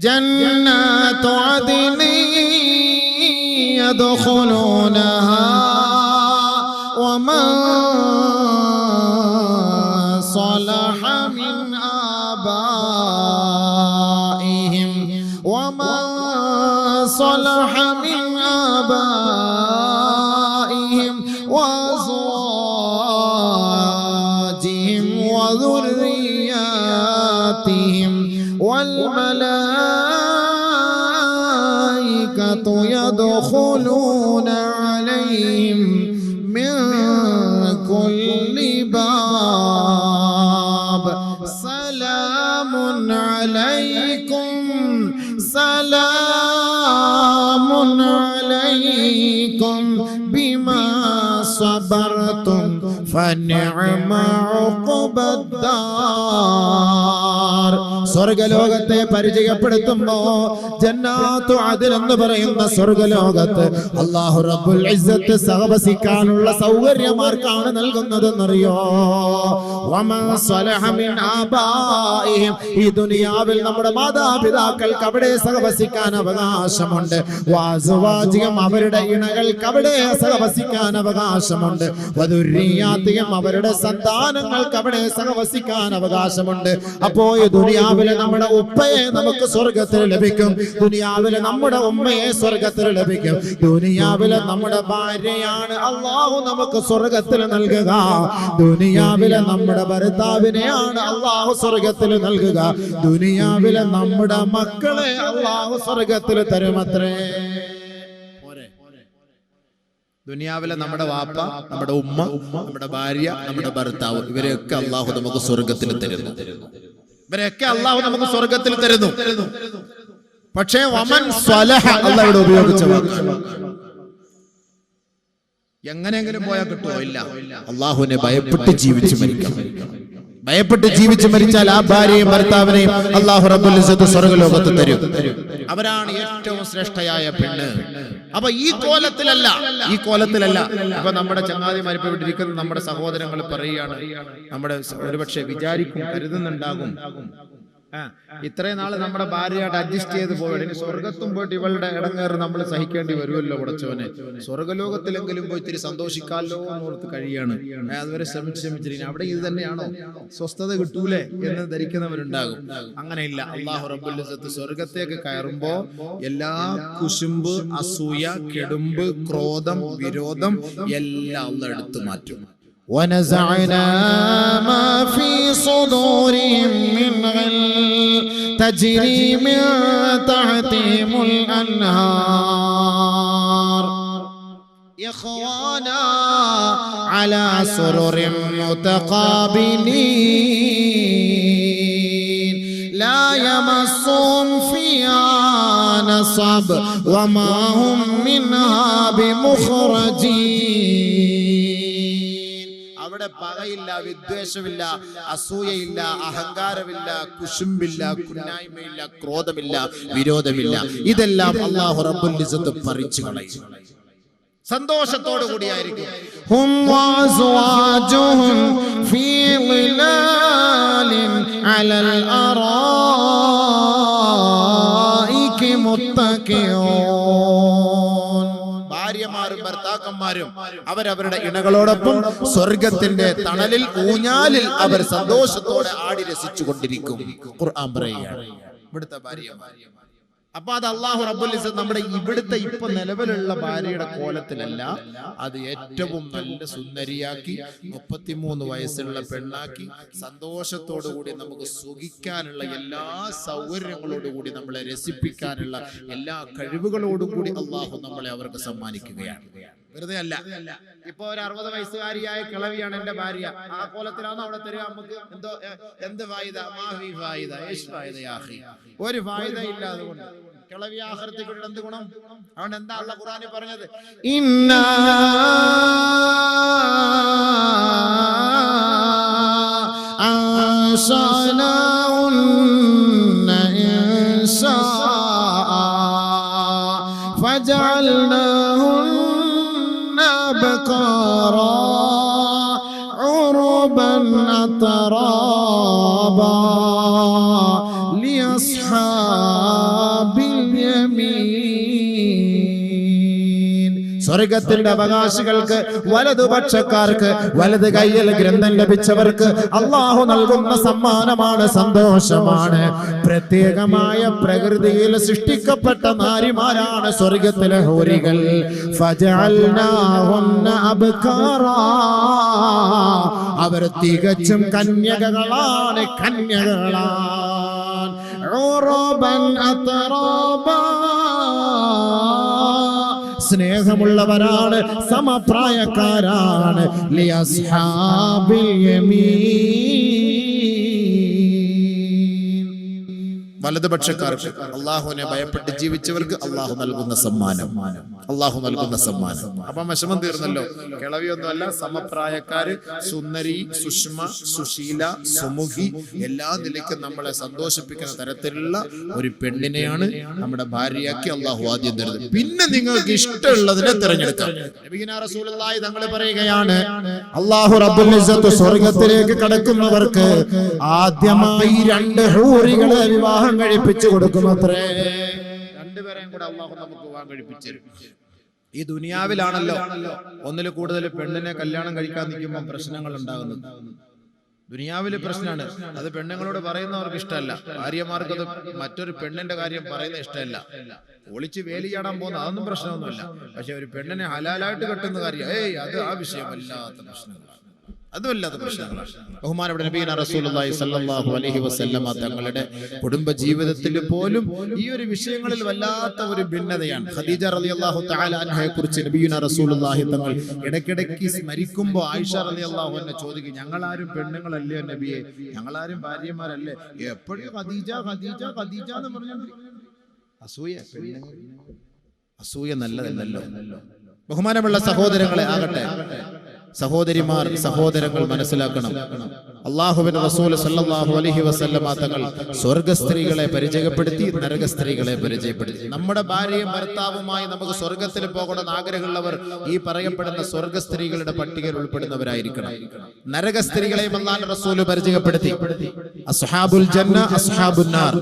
ജന്നത്തു അദ്നി യദ്ഖുലൂനഹാ വമാ صلح من آبائهم ومن صلح من آبائهم وأزواجهم وذرياتهم والملائكة يدخلون عليهم من كل باب سلام عليكم سلام عليكم بما صبرتم فنعم عقبى الدار. സ്വർഗലോകത്തെ പരിചയപ്പെടുത്തുമ്പോ ജന്നാത്തു അദ്ൻ എന്ന് പറയുന്ന സ്വർഗലോകത്ത് അല്ലാഹു റബ്ബുൽ ഇസ്സത്ത് സഹവസിക്കാനുള്ള സൗകര്യമാർക്കാണ് നൽകുന്നതെന്നറിയോ? വമാ സ്വലഹ മിൻ ആബാഇഹിം, ഈ ദുനിയാവിൽ നമ്മുടെ മാതാപിതാക്കൾക്ക് അവിടെ സഹവസിക്കാൻ അവകാശമുണ്ട്. വഅസ്വാജിഹിം, അവരുടെ ഇണകൾക്ക് അവിടെ സഹവസിക്കാൻ അവകാശമുണ്ട്. വദുർരിയാതിഹിം, അവരുടെ സന്താനങ്ങൾക്ക് അവിടെ സഹവസിക്കാൻ അവകാശമുണ്ട്. അപ്പോ ഈ ദുനിയാവിലെ നമ്മുടെ ഉപ്പയെ നമുക്ക് സ്വർഗത്തിൽ ലഭിക്കും, ദുനിയാവിലെ നമ്മുടെ ഉമ്മയെ സ്വർഗത്തിൽ ലഭിക്കും. ദുനിയാവിലെ നമ്മുടെ ഭാര്യയാണ് അല്ലാഹു നമുക്ക് സ്വർഗത്തിൽ നൽകുക, ദുനിയാവിലെ നമ്മുടെ ഭർത്താവിനെയാണ് അല്ലാഹു സ്വർഗത്തിൽ നൽകുക, ദുനിയാവിലെ നമ്മുടെ മക്കളെ അല്ലാഹു സ്വർഗത്തിൽ തരുമത്രേ. ദുനിയാവിലെ നമ്മുടെ വാപ്പ, നമ്മുടെ ഉമ്മ, നമ്മുടെ ഭാര്യ, നമ്മുടെ ഭർത്താവ്, ഇവരെയൊക്കെ അല്ലാഹു നമുക്ക് സ്വർഗത്തിൽ തരുന്നു. പക്ഷേ വമൻ സ്വലഹ അല്ലാഹു ഇവിടെ ഉപയോഗിച്ച വാക്ക് എങ്ങനെയെങ്കിലും പോയാൽ കിട്ടുമോ? ഇല്ല. അല്ലാഹുവിനെ ഭയപ്പെട്ട് ജീവിച്ച് മരിക്കണം. ഭയപ്പെട്ട് ജീവിച്ച് മരിച്ചാൽ ആ ഭാര്യയും ഭർത്താവിനെയും അല്ലാഹു റബ്ബുൽ ഇസ്സത്ത് സ്വർഗ്ഗലോകത്ത് തരും. അവരാണ് ഏറ്റവും ശ്രേഷ്ഠയായ പെണ്ണ്. അപ്പൊ ഈ കോലത്തിലല്ല. അപ്പൊ നമ്മുടെ ചങ്ങാതിമാർ ഇപ്പൊ ഇവിടെ ഇരിക്കുന്ന നമ്മുടെ സഹോദരങ്ങൾ പറയുകയാണ്, നമ്മുടെ ഒരുപക്ഷെ വിചാരിക്കും, കരുതുന്നുണ്ടാകും, ഇത്രയും നാള് നമ്മുടെ ഭാര്യയായിട്ട് അഡ്ജസ്റ്റ് ചെയ്ത് പോയത്, ഇനി സ്വർഗത്തും പോയിട്ട് ഇവളുടെ ഇടങ്ങേറ് നമ്മൾ സഹിക്കേണ്ടി വരുമല്ലോ പടച്ചവനെ, സ്വർഗലോകത്തിലെങ്കിലും പോയി ഇത്തിരി സന്തോഷിക്കാമല്ലോ എന്നോർത്ത് കഴിയാണ്. അതുവരെ ശ്രമിച്ചിരിക്കും, അവിടെ ഇത് തന്നെയാണോ, സ്വസ്ഥത കിട്ടൂലേ എന്ന് ധരിക്കുന്നവരുണ്ടാകും. അങ്ങനെയില്ല. അല്ലാഹു റബ്ബുൽ ഇസ്സത്ത് സ്വർഗത്തേക്ക് കയറുമ്പോ എല്ലാ കുശുമ്പ്, അസൂയ, കെടുമ്പ്, ക്രോധം, വിരോധം എല്ലാം അല്ലാഹു എടുത്തു മാറ്റും. ونزعنا ما في صدورهم من غل تجري من تحتهم الأنهار إخوانا على سرر متقابلين لا يمسهم فيها نصب وما هم منها بمخرجين. അവിടെ പകയില്ല, വിദ്വേഷമില്ല, അസൂയയില്ല, അഹങ്കാരമില്ല, കുശുമ്പില്ല, കുന്നായ്മയില്ല, ക്രോധമില്ല, വിരോധമില്ല. ഇതെല്ലാം അല്ലാഹു റബ്ബുൽ ഇസ്സത്ത് പറിച്ചു കളയും. സന്തോഷത്തോടു കൂടിയായിരിക്കും. ഹും വഅസ്വാജുഹും ഫീ ളിലാലിൻ അലൽ അറായികി മുത്തഖിഊൻ. ഭാര്യമാരും ഭർത്താക്കന്മാരും അവരവരുടെ ഇണകളോടൊപ്പം സ്വർഗത്തിന്റെ തണലിൽ ഊഞ്ഞാലിൽ അവർ സന്തോഷത്തോടെ ആടി രസിച്ചു കൊണ്ടിരിക്കും. ഖുർആൻ പറയുകയാണ് ഇവിടുത്തെ ഭാര്യമാർ. അപ്പൊ അത് അല്ലാഹു റബ്ബുൽ ഇസ്സത്ത് നമ്മുടെ ഇവിടുത്തെ ഇപ്പൊ നിലവിലുള്ള ഭാര്യയുടെ കോലത്തിലല്ല, അത് ഏറ്റവും നല്ല സുന്ദരിയാക്കി 33 വയസ്സുള്ള പെണ്ണാക്കി സന്തോഷത്തോടു കൂടി നമുക്ക് സുഖിക്കാനുള്ള എല്ലാ സൗകര്യങ്ങളോടുകൂടി നമ്മളെ രസിപ്പിക്കാനുള്ള എല്ലാ കഴിവുകളോടും കൂടി അല്ലാഹു നമ്മളെ അവർക്ക് സമ്മാനിക്കുകയാണ്. വെറുതെ അല്ല. ഇപ്പൊ ഒരു 60 വയസ്സുകാരിയായ കിളവിയാണ് എന്റെ ഭാര്യ, ആ കോലത്തിലാണോ അവിടെ തരിക? നമുക്ക് എന്തോ എന്ത് ഫായിദ? ഒരു ഫായിദ ഇല്ല. അതുകൊണ്ട് കിളവി ആഖിറത്തിൽ എന്ത് ഗുണം? അതുകൊണ്ട് എന്താ അല്ലാഹു ഖുർആനിൽ പറഞ്ഞത്? ഇന്നാ അൻശഅനാഉന്ന ഇൻശാഅ ഫജഅൽനാഹുന്ന ബഖാറാ ഉറുബൻ അത്റാബാ ലിഅസ്ഹാബിൽ യമീൻ. സ്വർഗത്തിന്റെ അവകാശികൾക്ക്, വലതുപക്ഷക്കാർക്ക്, വലത് കയ്യിൽ ഗ്രന്ഥം ലഭിച്ചവർക്ക് അല്ലാഹു നൽകുന്ന സമ്മാനമാണ്, സന്തോഷമാണ്. പ്രത്യേകമായ പ്രകൃതിയിൽ സൃഷ്ടിക്കപ്പെട്ട നാരിമാരാണ് സ്വർഗത്തിലെ ഹൂറികൾ. ഫജഅൽനാഹുന്ന അബ്കാറാ, അവർ തികച്ചും കന്യകകളാണ്, കന്യകകളാണ്. ഉറുബൻ അത്റാബാ, സ്നേഹമുള്ളവരാണ്, സമപ്രായക്കാരാണ്. ലിഅസ്ഹാബിൽ യമീൻ, വലതുപക്ഷക്കാർക്ക്, അള്ളാഹുവിനെ ഭയപ്പെട്ട് ജീവിച്ചവർക്ക് അള്ളാഹു നൽകുന്ന സമ്മാനം, അള്ളാഹു നൽകുന്ന സമ്മാനം. അപ്പം വിഷമം തീർന്നല്ലോ. കിളവിയൊന്നുമല്ല, സമപ്രായക്കാര്, സുന്ദരി, സുഷ്മ, സുശീല, സുമുഖി, എല്ലാ നിലയ്ക്കും നമ്മളെ സന്തോഷിപ്പിക്കുന്ന തരത്തിലുള്ള ഒരു പെണ്ണിനെയാണ് നമ്മുടെ ഭാര്യയാക്കി അള്ളാഹു ആദ്യം തരുന്നത്. പിന്നെ നിങ്ങൾക്ക് ഇഷ്ടമുള്ളതിനെ തിരഞ്ഞെടുക്കാം. നബിയുനാ റസൂലുള്ളാഹി തങ്ങൾ പറയുകയാണ്, അല്ലാഹു റബ്ബുൽ ഇസ്സത്ത് സ്വർഗ്ഗത്തിലേക്ക് കടക്കുന്നവർക്ക് ആദ്യമായി 2 ഹൂറികളെ വിവാഹം കഴിപ്പിച്ചു കൊടുക്കുമത്രേ. 2 പേരെയും കൂടെ അല്ലാഹു നമുക്ക് വിവാഹം കഴിപ്പിച്ചു. ഈ ദുനിയാവിലാണല്ലോ ഒന്നിൽ കൂടുതൽ പെണ്ണിനെ കല്യാണം കഴിക്കാൻ നിൽക്കുമ്പോൾ പ്രശ്നങ്ങൾ ഉണ്ടാകുന്നത്. ദുനിയാവില് പ്രശ്നമാണ്. അത് പെണ്ണുങ്ങളോട് പറയുന്നവർക്ക് ഇഷ്ടമല്ല, ഭാര്യമാർക്ക് അത് മറ്റൊരു പെണ്ണിന്റെ കാര്യം പറയുന്ന ഇഷ്ടമല്ല. ഒളിച്ച് വേലി ചാടാൻ പോകുന്ന അതൊന്നും പ്രശ്നമൊന്നുമില്ല. പക്ഷെ ഒരു പെണ്ണിനെ ഹലാലായിട്ട് കെട്ടുന്ന കാര്യം, അത് ആ വിഷയമല്ലാത്ത പ്രശ്നങ്ങളാണ്, അതുമല്ലാത്ത പ്രശ്നങ്ങളാണ്. ബഹുമാനപ്പെട്ട നബിയുനാ റസൂലുള്ളാഹി സ്വല്ലല്ലാഹു അലൈഹി വസല്ലമ തങ്ങളുടെ കുടുംബ ജീവിതത്തിൽ പോലും ഈ ഒരു വിഷയങ്ങളിൽ വല്ലാത്ത ഒരു ഭിന്നതയാണ്. ഖദീജ റളിയല്ലാഹു തആല അൻഹയെ കുറിച്ച് നബിയുനാ റസൂലുള്ളാഹി തങ്ങൾ ഇടയ്ക്കിടയ്ക്ക് സ്മരിക്കുമ്പോൾ ആയിഷ റളിയല്ലാഹു അൻഹ ചോദിക്കും, ഞങ്ങളാരും പെണ്ണുങ്ങളല്ലേ നബിയെ, ഞങ്ങളാരും ഭാര്യമാരല്ലേ, എപ്പോഴും ഖദീജ ഖദീജ ഖദീജ എന്ന് പറഞ്ഞുകൊണ്ടിരിക്കും. അസൂയ നല്ലതല്ലല്ലോ. ബഹുമാനമുള്ള സഹോദരങ്ങളെ ആകട്ടെ, സഹോദരിമാർ, സഹോദരങ്ങൾ മനസ്സിലാക്കണം, അല്ലാഹുവിന്റെ റസൂൽ സല്ലല്ലാഹു അലൈഹി വസല്ലമ തങ്ങൾ സ്വർഗ സ്ത്രീകളെ പരിചയപ്പെടുത്തി, നരക സ്ത്രീകളെ പരിചയപ്പെടുത്തി. നമ്മുടെ ഭാര്യയും ഭർത്താവുമായി നമുക്ക് സ്വർഗത്തിൽ പോകണമെന്ന് ആഗ്രഹമുള്ളവർ ഈ പറയപ്പെടുന്ന സ്വർഗ സ്ത്രീകളുടെ പട്ടികയിൽ ഉൾപ്പെടുന്നവരായിരിക്കണം. നരക സ്ത്രീകളെയും അല്ലാഹുവിന്റെ റസൂൽ പരിചയപ്പെടുത്തി. അസ്ഹാബുൽ ജന്ന അസ്ഹാബുൻ നാർ,